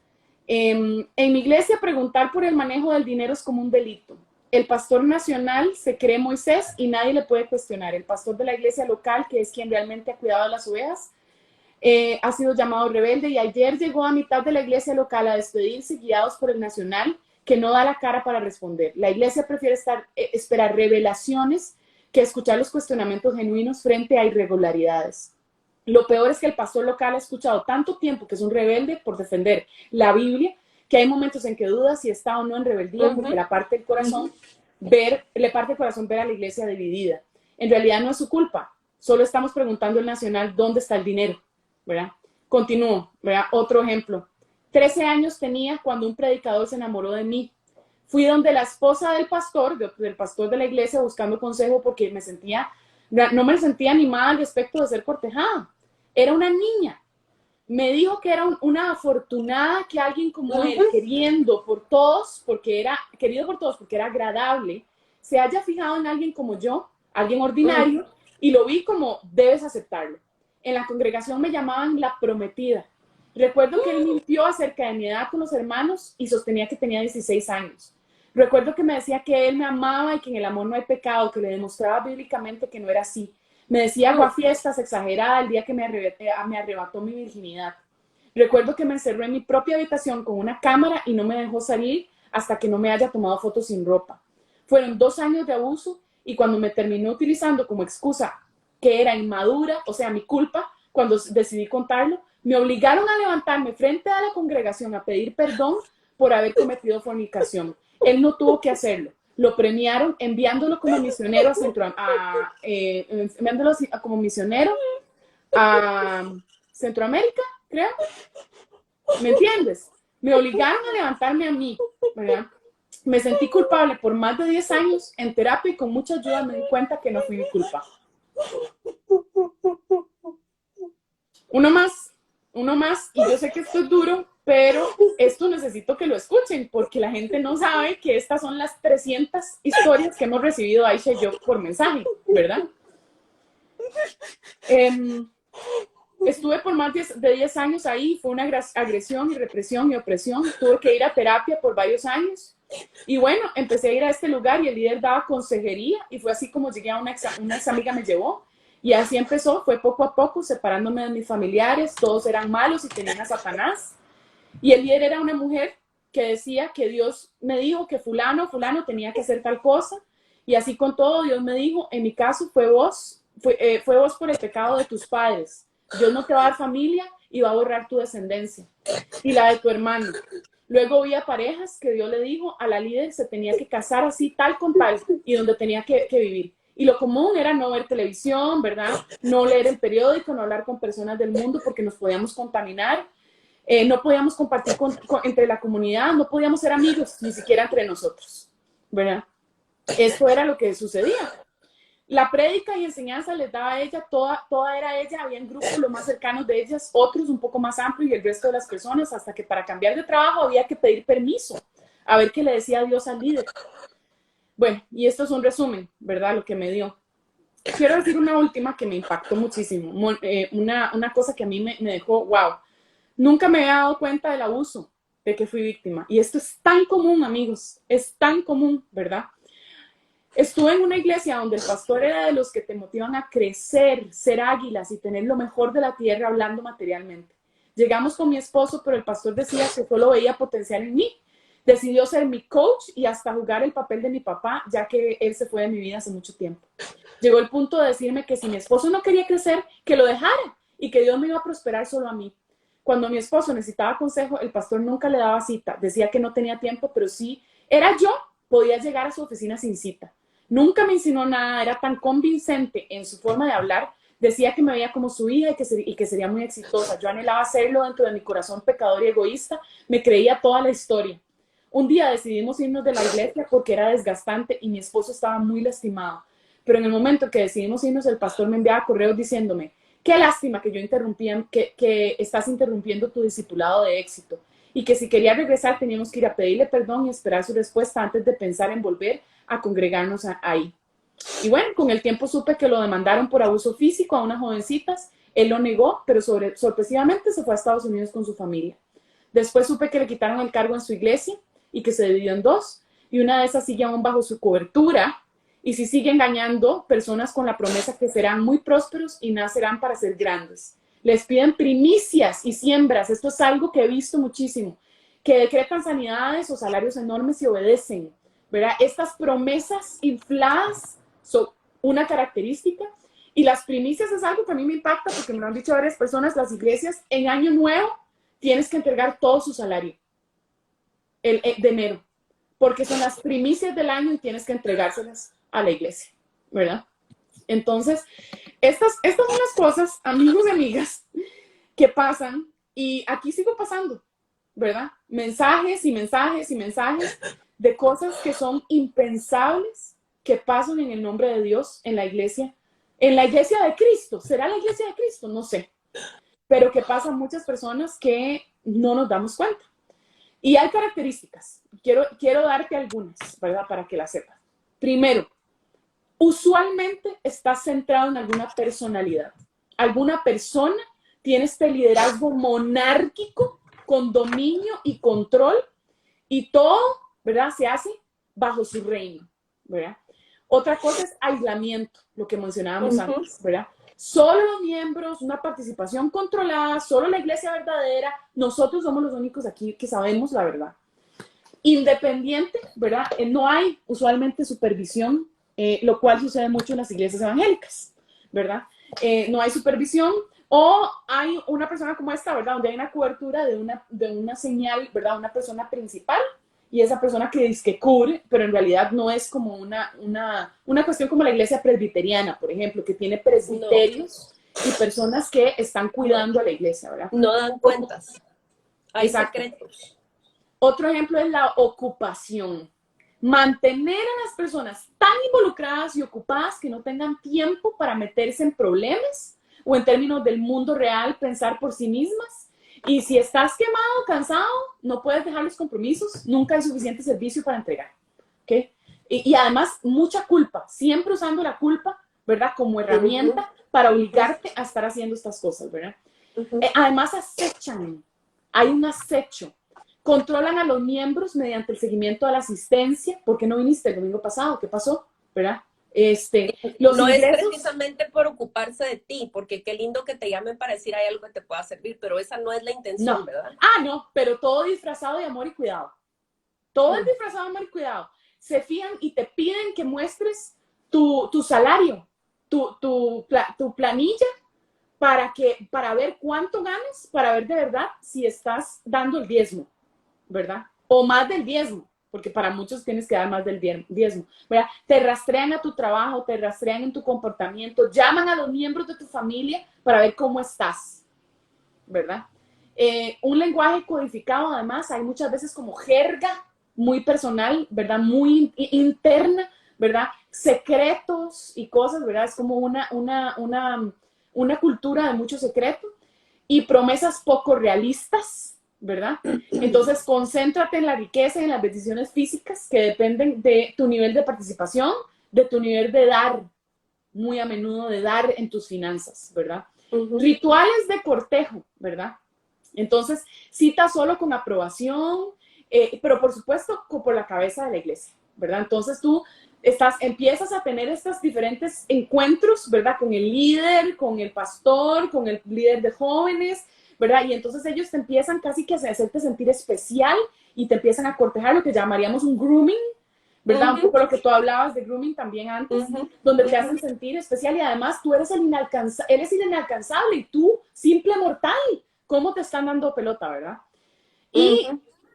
En mi iglesia, preguntar por el manejo del dinero es como un delito. El pastor nacional se cree Moisés y nadie le puede cuestionar. El pastor de la iglesia local, que es quien realmente ha cuidado de las ovejas, ha sido llamado rebelde y ayer llegó a mitad de la iglesia local a despedirse guiados por el nacional que no da la cara para responder. La iglesia prefiere esperar revelaciones que escuchar los cuestionamientos genuinos frente a irregularidades. Lo peor es que el pastor local ha escuchado tanto tiempo que es un rebelde por defender la Biblia, que hay momentos en que duda si está o no en rebeldía porque ujú, la parte del corazón ujú. le parte el corazón ver a la iglesia dividida. En realidad no es su culpa, solo estamos preguntando al nacional dónde está el dinero, ¿verdad? Continúo, ¿verdad? Otro ejemplo. 13 años tenía cuando un predicador se enamoró de mí. Fui donde la esposa del pastor de la iglesia, buscando consejo porque no me sentía animada al respecto de ser cortejada. Era una niña. Me dijo que era una afortunada que alguien como él, Ujú, querido por todos porque era agradable, se haya fijado en alguien como yo, alguien mm. ordinario, y lo vi como debes aceptarlo. En la congregación me llamaban la prometida. Recuerdo que él mintió acerca de mi edad con los hermanos y sostenía que tenía 16 años. Recuerdo que me decía que él me amaba y que en el amor no hay pecado, que le demostraba bíblicamente que no era así. Me decía guafiestas exagerada el día que me arrebató mi virginidad. Recuerdo que me encerró en mi propia habitación con una cámara y no me dejó salir hasta que no me haya tomado fotos sin ropa. Fueron 2 años de abuso y cuando me terminó utilizando como excusa que era inmadura, o sea, mi culpa, cuando decidí contarlo, me obligaron a levantarme frente a la congregación a pedir perdón por haber cometido fornicación. Él no tuvo que hacerlo. Lo premiaron enviándolo como misionero como misionero a Centroamérica, creo. ¿Me entiendes? Me obligaron a levantarme a mí, ¿verdad? Me sentí culpable por más de 10 años en terapia y con mucha ayuda me di cuenta que no fui mi culpa. Uno más, uno más, y yo sé que esto es duro, pero esto necesito que lo escuchen porque la gente no sabe que estas son las 300 historias que hemos recibido Aisha y yo por mensaje, ¿verdad? Estuve por más de 10 años ahí, fue una agresión y represión y opresión, tuve que ir a terapia por varios años y bueno, empecé a ir a este lugar y el líder daba consejería y fue así como llegué a una ex amiga me llevó y así empezó, fue poco a poco separándome de mis familiares, todos eran malos y tenían a Satanás y el líder era una mujer que decía que Dios me dijo que fulano tenía que hacer tal cosa y así con todo Dios me dijo, en mi caso fue vos por el pecado de tus padres. Dios no te va a dar familia y va a borrar tu descendencia y la de tu hermano. Luego vi a parejas que Dios le dijo a la líder se tenía que casar así tal con tal y donde tenía que vivir. Y lo común era no ver televisión, ¿verdad? No leer el periódico, no hablar con personas del mundo porque nos podíamos contaminar. No podíamos compartir entre la comunidad, no podíamos ser amigos, ni siquiera entre nosotros, ¿verdad? Esto era lo que sucedía. La prédica y enseñanza les daba a ella, toda era ella, había grupos los más cercanos de ellas, otros un poco más amplios y el resto de las personas, hasta que para cambiar de trabajo había que pedir permiso, a ver qué le decía Dios al líder. Bueno, y esto es un resumen, ¿verdad? Lo que me dio. Quiero decir una última que me impactó muchísimo, una cosa que a mí me dejó, wow, nunca me había dado cuenta del abuso. de que fui víctima. Y esto es tan común, amigos, es tan común, ¿verdad? Estuve en una iglesia donde el pastor era de los que te motivan a crecer, ser águilas y tener lo mejor de la tierra hablando materialmente. Llegamos con mi esposo, pero el pastor decía que solo veía potencial en mí. Decidió ser mi coach y hasta jugar el papel de mi papá, ya que él se fue de mi vida hace mucho tiempo. Llegó el punto de decirme que si mi esposo no quería crecer, que lo dejara y que Dios me iba a prosperar solo a mí. Cuando mi esposo necesitaba consejo, el pastor nunca le daba cita. Decía que no tenía tiempo, pero sí, era yo, podía llegar a su oficina sin cita. Nunca me insinuó nada, era tan convincente en su forma de hablar. Decía que me veía como su hija y que sería muy exitosa. Yo anhelaba hacerlo dentro de mi corazón pecador y egoísta. Me creía toda la historia. Un día decidimos irnos de la iglesia porque era desgastante y mi esposo estaba muy lastimado. Pero en el momento que decidimos irnos, el pastor me enviaba correos diciéndome: qué lástima que yo interrumpía, que estás interrumpiendo tu discipulado de éxito. Y que si quería regresar teníamos que ir a pedirle perdón y esperar su respuesta antes de pensar en volver a congregarnos ahí. Y bueno, con el tiempo supe que lo demandaron por abuso físico a unas jovencitas. Él lo negó, pero sorpresivamente se fue a Estados Unidos con su familia. Después supe que le quitaron el cargo en su iglesia y que se dividió en dos. Y una de esas sigue aún bajo su cobertura. Y si sigue engañando personas con la promesa que serán muy prósperos y nacerán para ser grandes. Les piden primicias y siembras. Esto es algo que he visto muchísimo. Que decretan sanidades o salarios enormes y obedecen, ¿verdad? Estas promesas infladas son una característica. Y las primicias es algo que a mí me impacta porque me lo han dicho varias personas. Las iglesias en año nuevo tienes que entregar todo su salario de enero. Porque son las primicias del año y tienes que entregárselas a la iglesia, ¿verdad? Entonces, estas son las cosas, amigos y amigas, que pasan y aquí sigo pasando, ¿verdad? Mensajes y mensajes y mensajes de cosas que son impensables que pasan en el nombre de Dios en la iglesia de Cristo. ¿Será la iglesia de Cristo? No sé. Pero que pasan muchas personas que no nos damos cuenta. Y hay características. Quiero darte algunas, ¿verdad? Para que las sepas. Primero, usualmente estás centrado en alguna personalidad. Alguna persona tiene este liderazgo monárquico con dominio y control y todo, ¿verdad? Se hace bajo su reino, ¿verdad? Otra cosa es aislamiento, lo que mencionábamos antes, ¿verdad? Solo los miembros, una participación controlada, solo la iglesia verdadera, nosotros somos los únicos aquí que sabemos la verdad. Independiente, ¿verdad? No hay usualmente supervisión, lo cual sucede mucho en las iglesias evangélicas, ¿verdad? No hay supervisión o hay una persona como esta, ¿verdad? Donde hay una cobertura de una señal, ¿verdad? Una persona principal y esa persona que dice que cubre, pero en realidad no es como una cuestión como la iglesia presbiteriana, por ejemplo, que tiene presbiterios y personas que están cuidando a la iglesia, ¿verdad? No dan cuentas. Hay Exacto. secretos. Otro ejemplo es la ocupación. Mantener a las personas tan involucradas y ocupadas que no tengan tiempo para meterse en problemas o en términos del mundo real, pensar por sí mismas. Y si estás quemado, cansado, no puedes dejar los compromisos, nunca hay suficiente servicio para entregar. ¿Okay? Y además, mucha culpa, siempre usando la culpa, ¿verdad? Como herramienta para obligarte a estar haciendo estas cosas, ¿verdad? Además, acechan. Hay un acecho. Controlan a los miembros mediante el seguimiento a la asistencia. ¿Por qué no viniste el domingo pasado? ¿Qué pasó? ¿Verdad? No es precisamente por ocuparse de ti, porque qué lindo que te llamen para decir hay algo que te pueda servir, pero esa no es la intención, no. ¿verdad? No, pero todo disfrazado de amor y cuidado. Todo es disfrazado de amor y cuidado. Se fijan y te piden que muestres tu salario, tu planilla, para ver cuánto ganas, para ver de verdad si estás dando el diezmo, ¿verdad? O más del diezmo, porque para muchos tienes que dar más del diezmo, ¿verdad? Te rastrean a tu trabajo, te rastrean en tu comportamiento, llaman a los miembros de tu familia para ver cómo estás, ¿verdad? Un lenguaje codificado, además, hay muchas veces como jerga muy personal, ¿verdad? Muy interna, ¿verdad? Secretos y cosas, ¿verdad? Es como una cultura de mucho secreto y promesas poco realistas, ¿verdad? Entonces, concéntrate en la riqueza y en las bendiciones físicas que dependen de tu nivel de participación, de tu nivel de dar, muy a menudo de dar en tus finanzas, ¿verdad? Rituales de cortejo, ¿verdad? Entonces, cita solo con aprobación, pero por supuesto por la cabeza de la iglesia, ¿verdad? Entonces tú empiezas a tener estos diferentes encuentros, ¿verdad? Con el líder, con el pastor, con el líder de jóvenes, ¿verdad? Y entonces ellos te empiezan casi que a hacerte sentir especial y te empiezan a cortejar, lo que llamaríamos un grooming, ¿verdad? Un poco lo que tú hablabas de grooming también antes, donde te hacen sentir especial y además tú eres el inalcanzable y tú, simple mortal, ¿cómo te están dando pelota, verdad? Y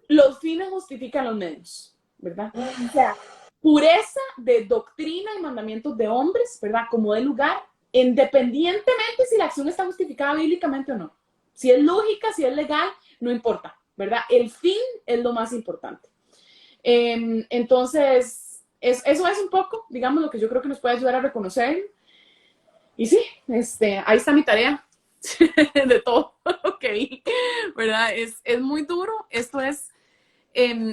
los fines justifican los medios, ¿verdad? O sea, pureza de doctrina y mandamientos de hombres, ¿verdad? Como de lugar, independientemente si la acción está justificada bíblicamente o no. Si es lógica, si es legal, no importa, ¿verdad? El fin es lo más importante. Entonces, eso es un poco, digamos, lo que yo creo que nos puede ayudar a reconocer. Y sí, ahí está mi tarea de todo lo que vi, ¿verdad? Es muy duro, esto es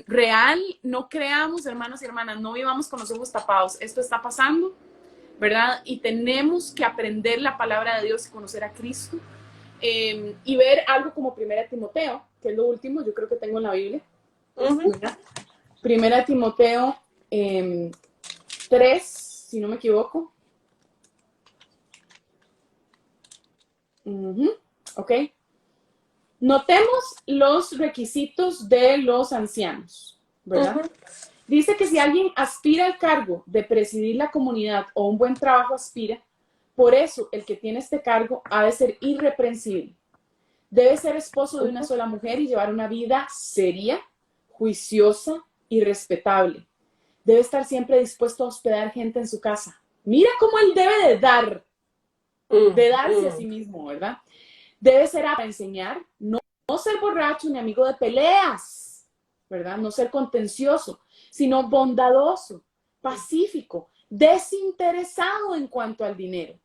real, no creamos, hermanos y hermanas, no vivamos con los ojos tapados, esto está pasando, ¿verdad? Y tenemos que aprender la palabra de Dios y conocer a Cristo y ver algo como 1 Timoteo, que es lo último, yo creo que tengo en la Biblia, ¿verdad? 1 Timoteo 3, si no me equivoco. Ok. Notemos los requisitos de los ancianos, ¿verdad? Dice que si alguien aspira al cargo de presidir la comunidad o un buen trabajo aspira, por eso el que tiene este cargo ha de ser irreprensible. Debe ser esposo de una sola mujer y llevar una vida seria, juiciosa y respetable. Debe estar siempre dispuesto a hospedar gente en su casa. Mira cómo él debe de darse a sí mismo, ¿verdad? Debe ser para enseñar, no ser borracho ni amigo de peleas, ¿verdad? No ser contencioso, sino bondadoso, pacífico, desinteresado en cuanto al dinero.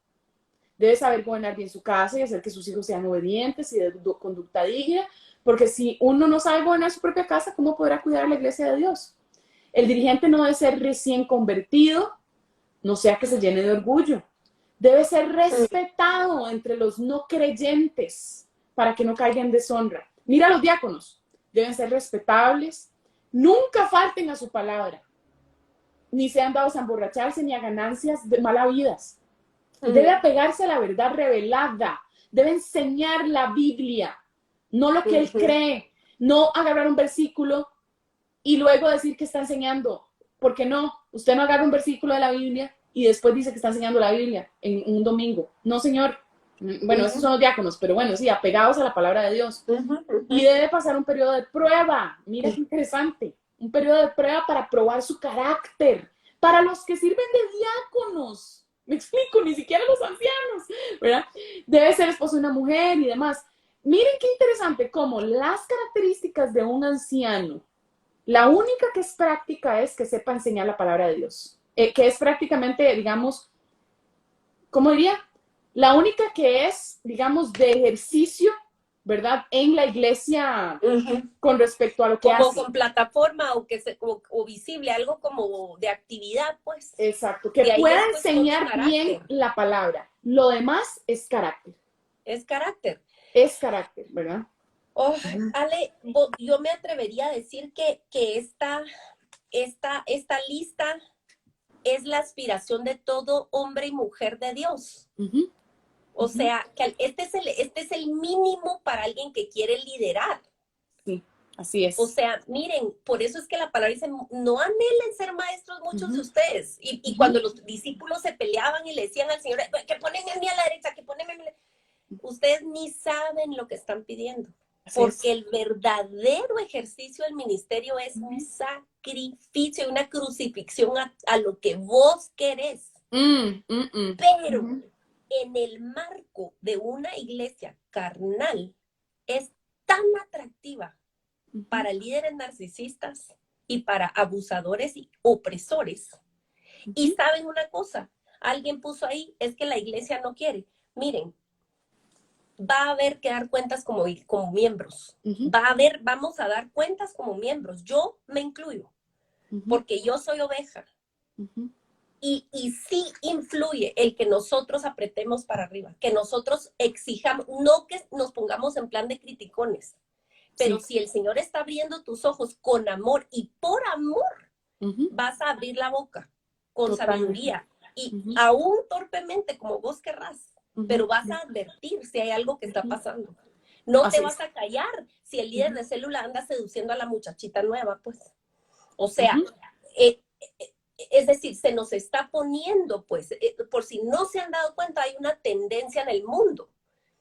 Debe saber gobernar bien su casa y hacer que sus hijos sean obedientes y de conducta digna, porque si uno no sabe gobernar su propia casa, ¿cómo podrá cuidar a la iglesia de Dios? El dirigente no debe ser recién convertido, no sea que se llene de orgullo. Debe ser respetado entre los no creyentes para que no caiga en deshonra. Mira, los diáconos deben ser respetables, nunca falten a su palabra, ni sean dados a emborracharse ni a ganancias de malavidas. Debe apegarse a la verdad revelada, debe enseñar la Biblia, no lo que él cree, no agarrar un versículo y luego decir que está enseñando. Porque no, usted no agarra un versículo de la Biblia y después dice que está enseñando la Biblia en un domingo. No, señor. Bueno, esos son los diáconos, pero bueno, sí, apegados a la palabra de Dios. Y debe pasar un periodo de prueba. Mira qué interesante. Un periodo de prueba para probar su carácter. Para los que sirven de diáconos. Me explico, ni siquiera los ancianos, ¿verdad? Debe ser esposo de una mujer y demás. Miren qué interesante cómo las características de un anciano, la única que es práctica es que sepa enseñar la palabra de Dios. Que es prácticamente, digamos, ¿cómo diría? La única que es, digamos, de ejercicio, ¿verdad? En la iglesia con respecto a lo que como hace. con plataforma o visible, algo como de actividad, pues. Exacto, que pueda enseñar bien la palabra. Lo demás es carácter. Es carácter. Es carácter, ¿verdad? Oh, Ale, yo me atrevería a decir que esta lista es la aspiración de todo hombre y mujer de Dios. O sea, que este es el mínimo para alguien que quiere liderar. Sí, así es. O sea, miren, por eso es que la palabra dice, no anhelen ser maestros muchos de ustedes. Y cuando los discípulos se peleaban y le decían al Señor, que ponen a mí a la derecha, que ponen a mí a la derecha, ustedes ni saben lo que están pidiendo. Porque el verdadero ejercicio del ministerio es un sacrificio, una crucifixión a lo que vos querés. Pero en el marco de una iglesia carnal es tan atractiva para líderes narcisistas y para abusadores y opresores. Y saben una cosa, alguien puso ahí, es que la iglesia no quiere. Miren, va a haber que dar cuentas como miembros. Vamos a dar cuentas como miembros. Yo me incluyo, porque yo soy oveja. Y sí influye el que nosotros apretemos para arriba, que nosotros exijamos, no que nos pongamos en plan de criticones, pero Sí. si el Señor está abriendo tus ojos con amor y por amor, Ujú. vas a abrir la boca con Totalmente. sabiduría y Ujú. aún torpemente como vos querrás, Ujú. pero vas a advertir si hay algo que está pasando. No te Así vas es. a callar si el líder Ujú. de célula anda seduciendo a la muchachita nueva, pues. O sea, Ujú. eh, es decir, se nos está poniendo, pues, por si no se han dado cuenta, hay una tendencia en el mundo.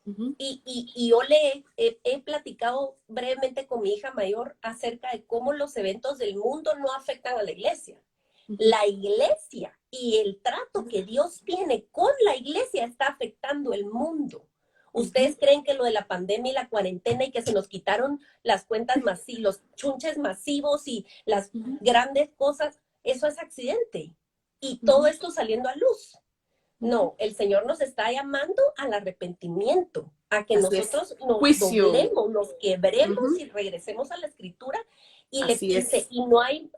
Ujú. Y yo he platicado brevemente con mi hija mayor acerca de cómo los eventos del mundo no afectan a la iglesia. Ujú. La iglesia y el trato que Dios tiene con la iglesia está afectando el mundo. ¿Ustedes creen que lo de la pandemia y la cuarentena y que se nos quitaron las cuentas masivas, los chunches masivos y las Ujú. grandes cosas, eso es accidente? Y todo Ujú. esto saliendo a luz. No, el Señor nos está llamando al arrepentimiento, a que Así es. nosotros nos Juicio. doblemos, nos quebremos Ujú. y regresemos a la Escritura. Así es. Y no hay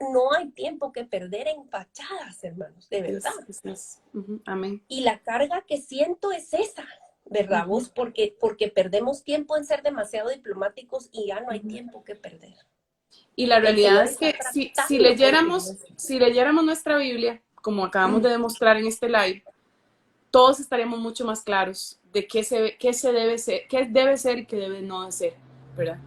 tiempo que perder en fachadas, hermanos, de verdad. Así es. Ujú. Amén. Y la carga que siento es esa, ¿verdad Ujú. vos? Porque perdemos tiempo en ser demasiado diplomáticos y ya no hay Ujú. tiempo que perder. Y la El realidad Señor es está que tratando con su iglesia. si leyéramos nuestra Biblia, como acabamos de demostrar en este live, todos estaremos mucho más claros de qué debe ser, qué debe ser y qué debe no de ser, ¿verdad?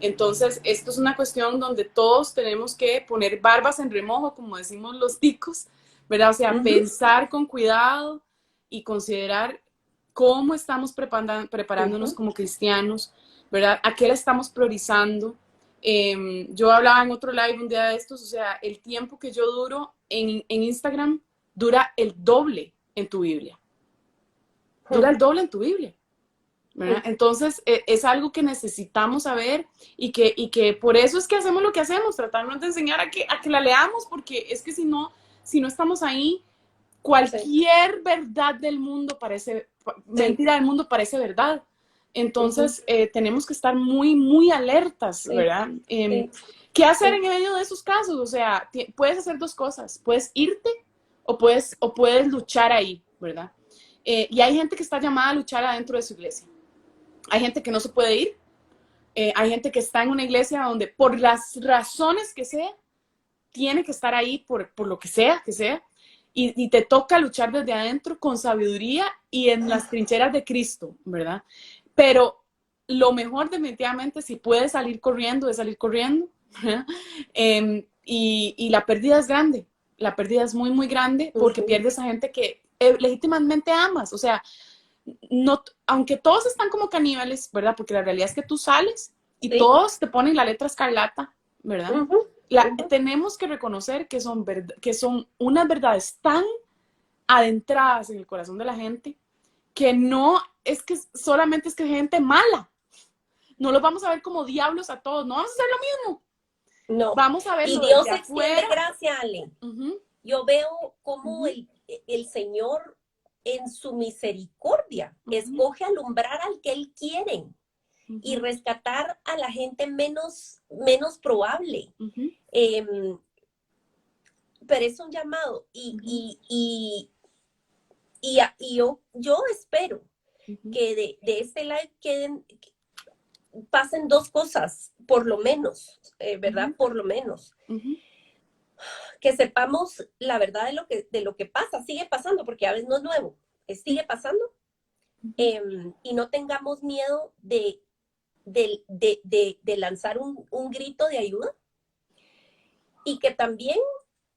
Entonces, esto es una cuestión donde todos tenemos que poner barbas en remojo, como decimos los ticos, ¿verdad? O sea, pensar con cuidado y considerar cómo estamos preparándonos como cristianos, ¿verdad? ¿A qué le estamos priorizando? Yo hablaba en otro live un día de estos, o sea, el tiempo que yo duro en Instagram dura el doble en tu Biblia. Dura el doble en tu Biblia. ¿Verdad? Entonces, es algo que necesitamos saber y que por eso es que hacemos lo que hacemos, tratarnos de enseñar a que la leamos, porque es que si no estamos ahí, cualquier verdad del mundo parece, mentira del mundo parece verdad. Entonces, tenemos que estar muy, muy alertas, ¿verdad? ¿Qué hacer en medio de esos casos? O sea, puedes hacer dos cosas, puedes irte o puedes luchar ahí, ¿verdad? Y hay gente que está llamada a luchar adentro de su iglesia. Hay gente que no se puede ir. Hay gente que está en una iglesia donde por las razones que sea, tiene que estar ahí por lo que sea. Y te toca luchar desde adentro con sabiduría y en las trincheras de Cristo, ¿verdad? Pero lo mejor definitivamente, si puedes salir corriendo, es salir corriendo. Y la pérdida es grande. La pérdida es muy, muy grande porque pierdes a gente que legítimamente amas. O sea, no, aunque todos están como caníbales, ¿verdad? Porque la realidad es que tú sales y todos te ponen la letra escarlata, ¿verdad? Tenemos que reconocer que son unas verdades tan adentradas en el corazón de la gente que no es que solamente es que gente mala. No los vamos a ver como diablos a todos, no vamos a hacer lo mismo. No. Vamos a Y verlo Dios desde extiende afuera. gracia, Ale. Yo veo cómo el Señor en su misericordia escoge alumbrar al que Él quiere y rescatar a la gente menos probable. Pero es un llamado y yo espero que de este live pasen dos cosas, por lo menos, ¿verdad? Por lo menos. Que sepamos la verdad de lo que pasa, sigue pasando, porque a veces no es nuevo, sigue pasando, y no tengamos miedo de lanzar un grito de ayuda, y que también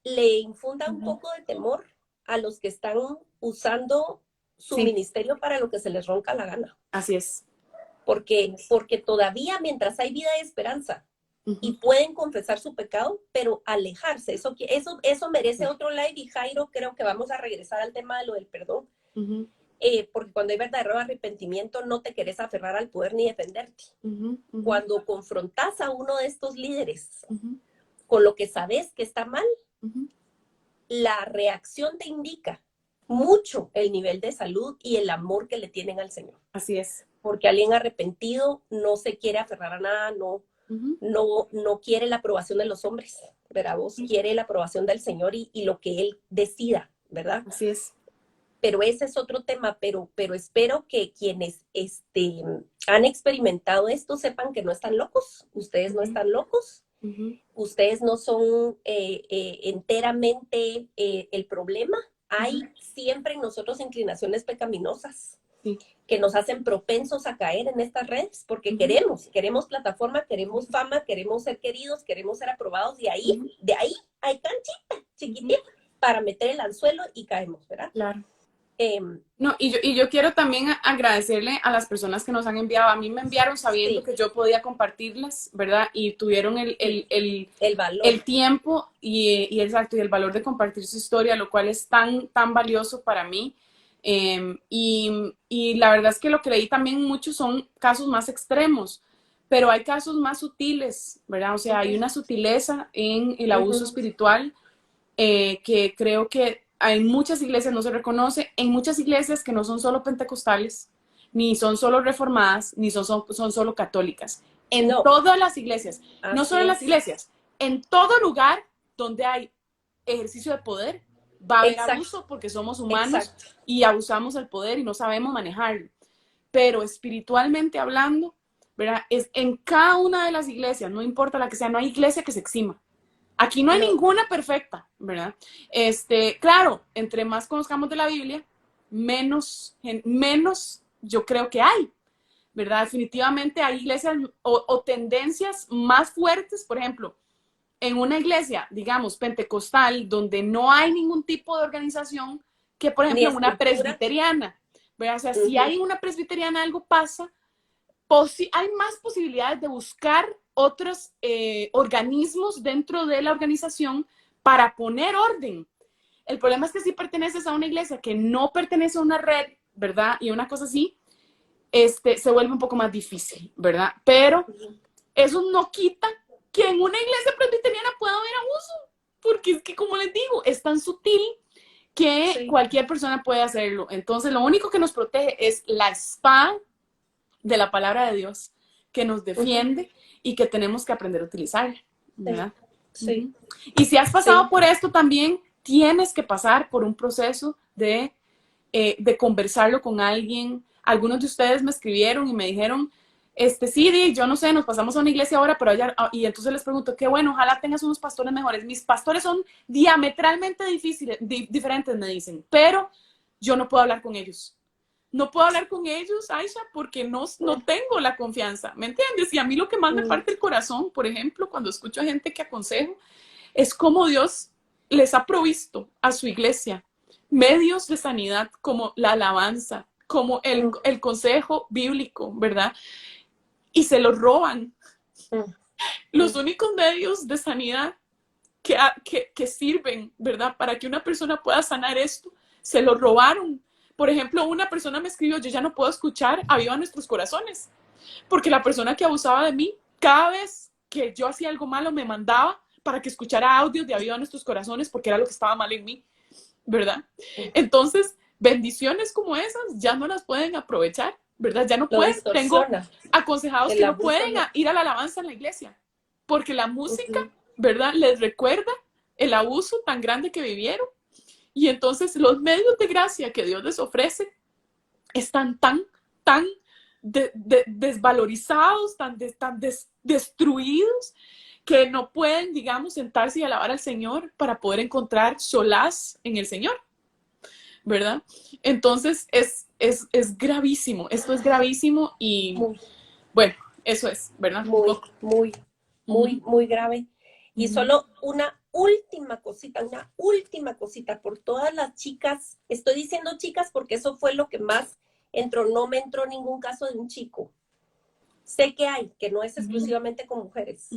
le infunda un poco de temor a los que están usando su ministerio para lo que se les ronca la gana. Así es. Porque todavía mientras hay vida y esperanza, y pueden confesar su pecado, pero alejarse. Eso merece otro live, y Jairo, creo que vamos a regresar al tema de lo del perdón. Porque cuando hay verdadero arrepentimiento, no te querés aferrar al poder ni defenderte. Cuando confrontas a uno de estos líderes con lo que sabes que está mal, la reacción te indica mucho el nivel de salud y el amor que le tienen al Señor. Así es. Porque alguien arrepentido no se quiere aferrar a nada, no quiere la aprobación de los hombres, ¿verdad? Vos quiere la aprobación del Señor y lo que Él decida, ¿verdad? Así es. Pero ese es otro tema, pero espero que quienes han experimentado esto sepan que no están locos, ustedes no están locos, ustedes no son enteramente el problema. Hay siempre en nosotros inclinaciones pecaminosas Sí. que nos hacen propensos a caer en estas redes porque queremos plataforma, queremos fama, queremos ser queridos, queremos ser aprobados, y de ahí hay canchita chiquitita para meter el anzuelo y caemos, ¿verdad? Claro. No, y yo quiero también agradecerle a las personas que nos han enviado. A mí me enviaron sabiendo que yo podía compartirlas, ¿verdad? Y tuvieron el valor, el tiempo y exacto, y el valor de compartir su historia, lo cual es tan, tan valioso para mí. Y la verdad es que lo que leí también muchos son casos más extremos, pero hay casos más sutiles, ¿verdad? O sea, hay una sutileza en el abuso espiritual que creo que en muchas iglesias no se reconoce, en muchas iglesias que no son solo pentecostales, ni son solo reformadas, ni son solo católicas. En todas las iglesias, no solo en las iglesias, en todo lugar donde hay ejercicio de poder, va a haber abuso porque somos humanos y abusamos del poder y no sabemos manejarlo. Pero espiritualmente hablando, ¿verdad? Es en cada una de las iglesias, no importa la que sea, no hay iglesia que se exima. Aquí no hay ninguna perfecta, ¿verdad? Claro, entre más conozcamos de la Biblia, menos yo creo que hay, ¿verdad? Definitivamente hay iglesias o tendencias más fuertes, por ejemplo, en una iglesia, digamos, pentecostal, donde no hay ningún tipo de organización, que por ejemplo una presbiteriana, ¿verdad? O sea, si hay una presbiteriana, algo pasa, hay más posibilidades de buscar otros organismos dentro de la organización para poner orden. El problema es que si perteneces a una iglesia que no pertenece a una red, ¿verdad? Y una cosa así, se vuelve un poco más difícil, ¿verdad? Pero eso no quita que en una iglesia presbiteriana pueda haber abuso, porque es que, como les digo, es tan sutil que cualquier persona puede hacerlo. Entonces, lo único que nos protege es la espada de la palabra de Dios, que nos defiende y que tenemos que aprender a utilizar, ¿verdad? Sí. Y si has pasado por esto también, tienes que pasar por un proceso de conversarlo con alguien. Algunos de ustedes me escribieron y me dijeron, sí, yo no sé, nos pasamos a una iglesia ahora, pero allá, y entonces les pregunto, qué bueno, ojalá tengas unos pastores mejores. Mis pastores son diametralmente diferentes, me dicen, pero yo no puedo hablar con ellos. No puedo hablar con ellos, Aisha, porque no tengo la confianza, ¿me entiendes? Y a mí lo que más me parte el corazón, por ejemplo, cuando escucho a gente que aconsejo, es cómo Dios les ha provisto a su iglesia medios de sanidad como la alabanza, como el consejo bíblico, ¿verdad? Y se los roban. Los únicos medios de sanidad que sirven, ¿verdad? Para que una persona pueda sanar esto, se los robaron. Por ejemplo, una persona me escribió, yo ya no puedo escuchar Aviva Nuestros Corazones, porque la persona que abusaba de mí, cada vez que yo hacía algo malo, me mandaba para que escuchara audios de Aviva Nuestros Corazones, porque era lo que estaba mal en mí, ¿verdad? Entonces, bendiciones como esas ya no las pueden aprovechar, ¿verdad? Ya no pueden. Tengo aconsejados que no pueden ir a la alabanza en la iglesia, porque la música, ¿verdad? Les recuerda el abuso tan grande que vivieron. Y entonces los medios de gracia que Dios les ofrece están tan desvalorizados, tan destruidos, que no pueden, digamos, sentarse y alabar al Señor para poder encontrar solaz en el Señor, ¿verdad? Entonces es gravísimo, esto es gravísimo y bueno, eso es, ¿verdad? Muy grave. Y solo una última cosita por todas las chicas. Estoy diciendo chicas porque eso fue lo que más entró. No me entró ningún caso de un chico. Sé que hay, que no es exclusivamente con mujeres.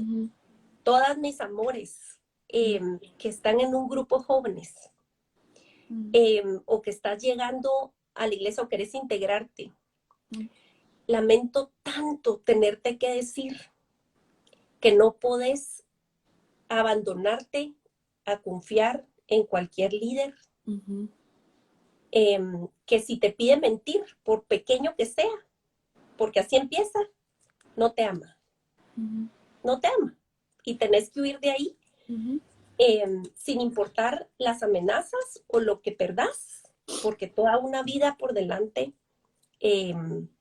Todas mis amores que están en un grupo jóvenes o que estás llegando a la iglesia o querés integrarte. Lamento tanto tenerte que decir que no podés abandonarte a confiar en cualquier líder, que si te pide mentir, por pequeño que sea, porque así empieza, no te ama. No te ama. Y tenés que huir de ahí sin importar las amenazas o lo que perdás, porque toda una vida por delante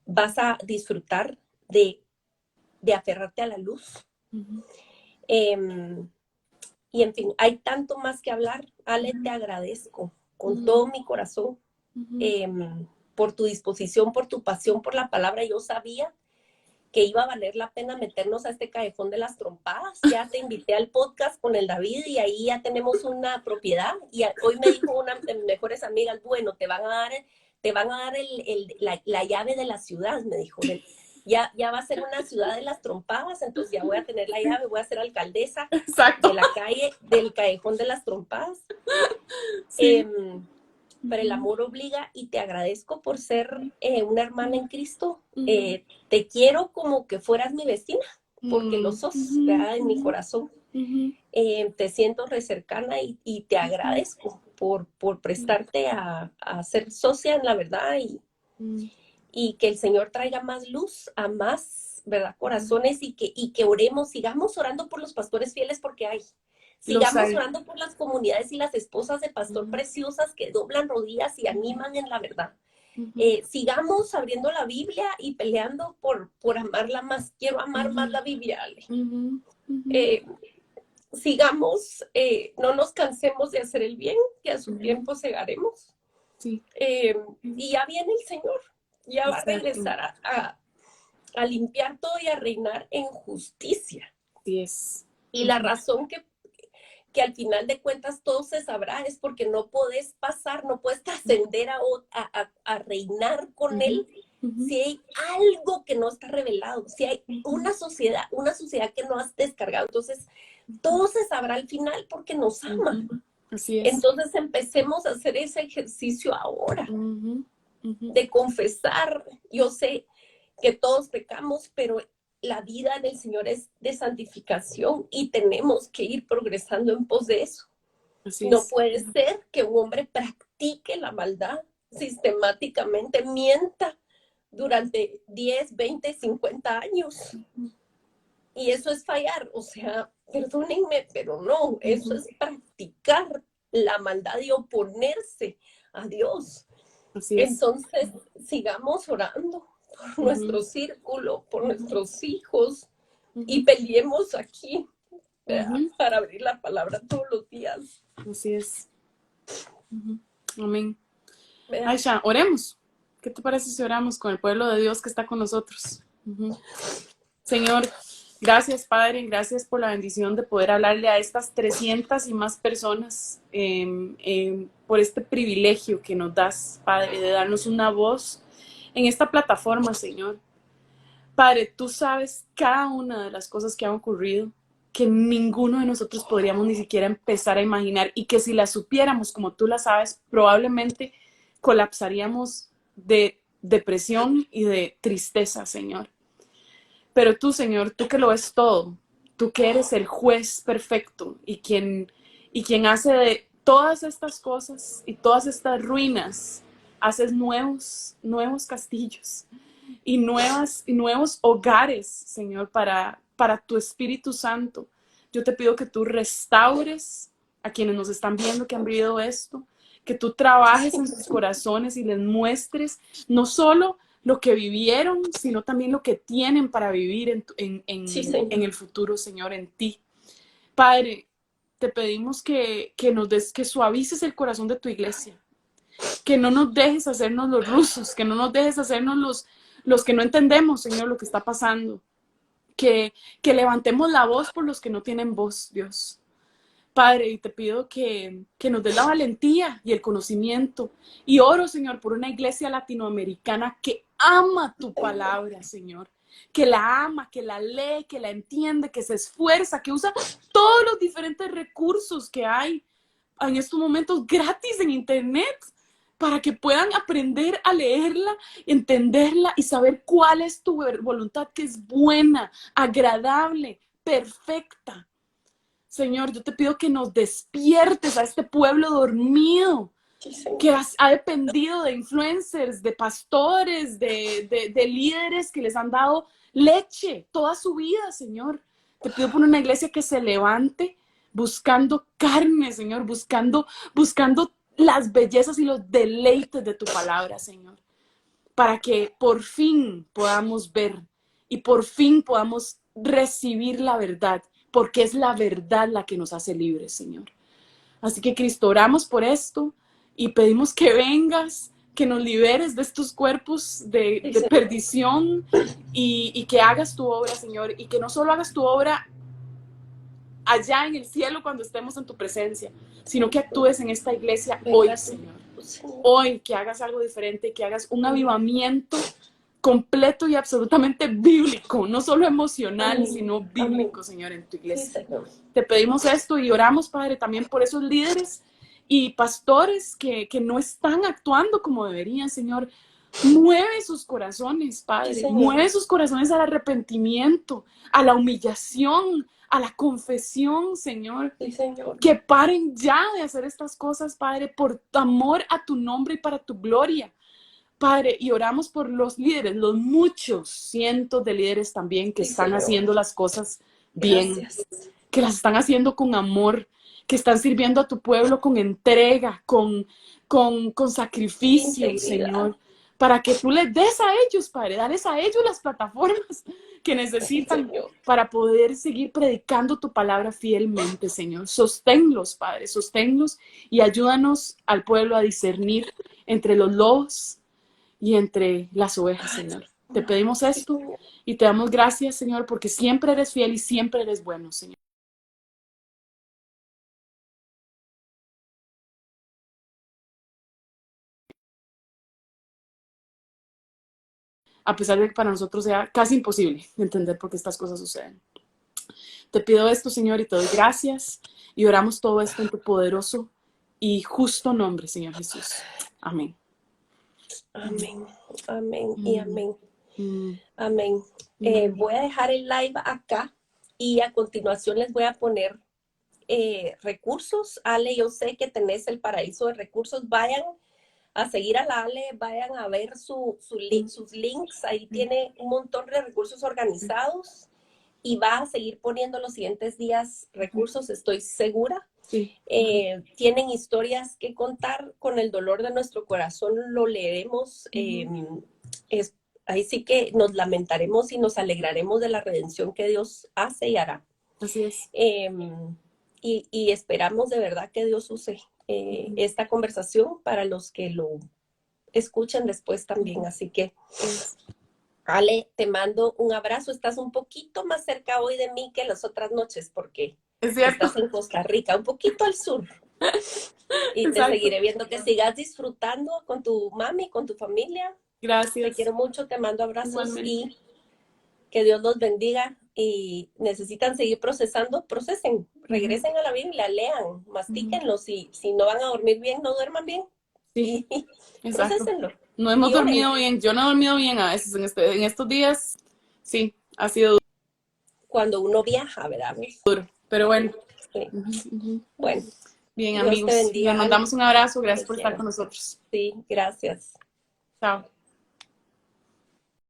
vas a disfrutar de aferrarte a la luz. Y en fin, hay tanto más que hablar. Ale, te agradezco con todo mi corazón por tu disposición, por tu pasión por la palabra. Yo sabía que iba a valer la pena meternos a este callejón de las trompadas. Ya te invité al podcast con el David y ahí ya tenemos una propiedad. Y hoy me dijo una de mis mejores amigas, bueno, te van a dar la llave de la ciudad, me dijo. Ya va a ser una ciudad de las trompadas, entonces ya voy a tener la llave, voy a ser alcaldesa Exacto. de la calle, del callejón de las trompadas. Sí. Pero el amor obliga y te agradezco por ser una hermana en Cristo. Te quiero como que fueras mi vecina, porque lo sos, ¿verdad? En mi corazón. Te siento re cercana y te agradezco por prestarte a ser socia en la verdad y que el Señor traiga más luz a más, ¿verdad? Corazones y que oremos, sigamos orando por los pastores fieles porque hay. Sigamos orando por las comunidades y las esposas de pastor preciosas que doblan rodillas y animan en la verdad. Sigamos abriendo la Biblia y peleando por amarla más. Quiero amar más la Biblia, Ale. Sigamos, no nos cansemos de hacer el bien, que a su tiempo segaremos. Sí. Y ya viene el Señor. Ya va a regresar a limpiar todo y a reinar en justicia. Yes. Y la razón que al final de cuentas todo se sabrá es porque no podés pasar, no puedes trascender a reinar con Él si hay algo que no está revelado, si hay una sociedad que no has descargado. Entonces, todo se sabrá al final porque nos ama. Así es. Entonces, empecemos a hacer ese ejercicio ahora. De confesar. Yo sé que todos pecamos, pero la vida del Señor es de santificación y tenemos que ir progresando en pos de eso. No puede ser que un hombre practique la maldad sistemáticamente, mienta durante 10, 20, 50 años. Y eso es fallar. O sea, perdónenme, pero no, eso es practicar la maldad y oponerse a Dios. Entonces, sigamos orando por nuestro círculo, por nuestros hijos y peleemos aquí para abrir la palabra todos los días. Así es. Amén. Aisha, oremos. ¿Qué te parece si oramos con el pueblo de Dios que está con nosotros? Señor, gracias, Padre, gracias por la bendición de poder hablarle a estas 300 y más personas, por este privilegio que nos das, Padre, de darnos una voz en esta plataforma, Señor. Padre, tú sabes cada una de las cosas que han ocurrido, que ninguno de nosotros podríamos ni siquiera empezar a imaginar, y que si las supiéramos como tú las sabes, probablemente colapsaríamos de depresión y de tristeza, Señor. Pero tú, Señor, tú que lo ves todo, tú que eres el juez perfecto y quien hace de todas estas cosas y todas estas ruinas, haces nuevos castillos y nuevos hogares, Señor, para tu Espíritu Santo. Yo te pido que tú restaures a quienes nos están viendo que han vivido esto, que tú trabajes en sus corazones y les muestres no solo lo que vivieron, sino también lo que tienen para vivir en el futuro, Señor, en ti. Padre, te pedimos que suavices el corazón de tu iglesia, que no nos dejes hacernos los rusos, que no nos dejes hacernos los que no entendemos, Señor, lo que está pasando, que levantemos la voz por los que no tienen voz, Dios. Padre, y te pido que nos des la valentía y el conocimiento. Y oro, Señor, por una iglesia latinoamericana que ama tu palabra, Señor. Que la ama, que la lee, que la entiende, que se esfuerza, que usa todos los diferentes recursos que hay en estos momentos gratis en internet para que puedan aprender a leerla, entenderla y saber cuál es tu voluntad, que es buena, agradable, perfecta. Señor, yo te pido que nos despiertes a este pueblo dormido, que ha dependido de influencers, de pastores, de líderes que les han dado leche toda su vida, Señor. Te pido por una iglesia que se levante buscando carne, Señor, buscando las bellezas y los deleites de tu palabra, Señor, para que por fin podamos ver y por fin podamos recibir la verdad, porque es la verdad la que nos hace libres, Señor. Así que, Cristo, oramos por esto y pedimos que vengas, que nos liberes de estos cuerpos de perdición y que hagas tu obra, Señor, y que no solo hagas tu obra allá en el cielo cuando estemos en tu presencia, sino que actúes en esta iglesia hoy, Señor. Hoy, que hagas algo diferente, que hagas un avivamiento completo y absolutamente bíblico, no solo emocional, sino bíblico, Señor, en tu iglesia. Te pedimos esto y oramos, Padre, también por esos líderes y pastores que no están actuando como deberían, Señor. Mueve sus corazones, Padre. Mueve sus corazones al arrepentimiento, a la humillación, a la confesión, Señor. Sí, Señor. Que paren ya de hacer estas cosas, Padre, por amor a tu nombre y para tu gloria. Padre, y oramos por los líderes, los muchos cientos de líderes también que están haciendo las cosas bien. Gracias. Que las están haciendo con amor, que están sirviendo a tu pueblo con entrega, con sacrificio, Señor, para que tú les des a ellos, Padre, dales a ellos las plataformas que necesitan para poder seguir predicando tu palabra fielmente, Señor. Sosténlos, Padre, sosténlos y ayúdanos al pueblo a discernir entre los lobos y entre las ovejas, Señor. Te pedimos esto y te damos gracias, Señor, porque siempre eres fiel y siempre eres bueno, Señor. A pesar de que para nosotros sea casi imposible entender por qué estas cosas suceden. Te pido esto, Señor, y te doy gracias y oramos todo esto en tu poderoso y justo nombre, Señor Jesús. Amén. Amén, amén y amén. Amén. Voy a dejar el live acá y a continuación les voy a poner recursos. Ale, yo sé que tenés el paraíso de recursos. Vayan a seguir a la Ale, vayan a ver sus links. Ahí tiene un montón de recursos organizados y va a seguir poniendo los siguientes días recursos, estoy segura. Sí. Tienen historias que contar, con el dolor de nuestro corazón lo leeremos. Ahí sí que nos lamentaremos y nos alegraremos de la redención que Dios hace y hará. Así es. Y esperamos de verdad que Dios use esta conversación para los que lo escuchen después también. Así que, Ale, te mando un abrazo. Estás un poquito más cerca hoy de mí que las otras noches porque estás en Costa Rica, un poquito al sur. Y te seguiré viendo, que sigas disfrutando con tu mami, con tu familia. Gracias. Te quiero mucho, te mando abrazos. Igualmente. Y que Dios los bendiga. Y necesitan seguir procesando, procesen, regresen a la Biblia, lean, mastíquenlo. Si no van a dormir bien, no duerman bien. Sí, Procésenlo. No hemos dormido bien, yo no he dormido bien a veces en estos días. Sí, ha sido duro. Cuando uno viaja, ¿verdad? Duro, pero bueno. Sí. Bueno. Bien, Dios amigos. te bendiga. Les mandamos un abrazo. Gracias por estar con nosotros. Sí, gracias. Chao.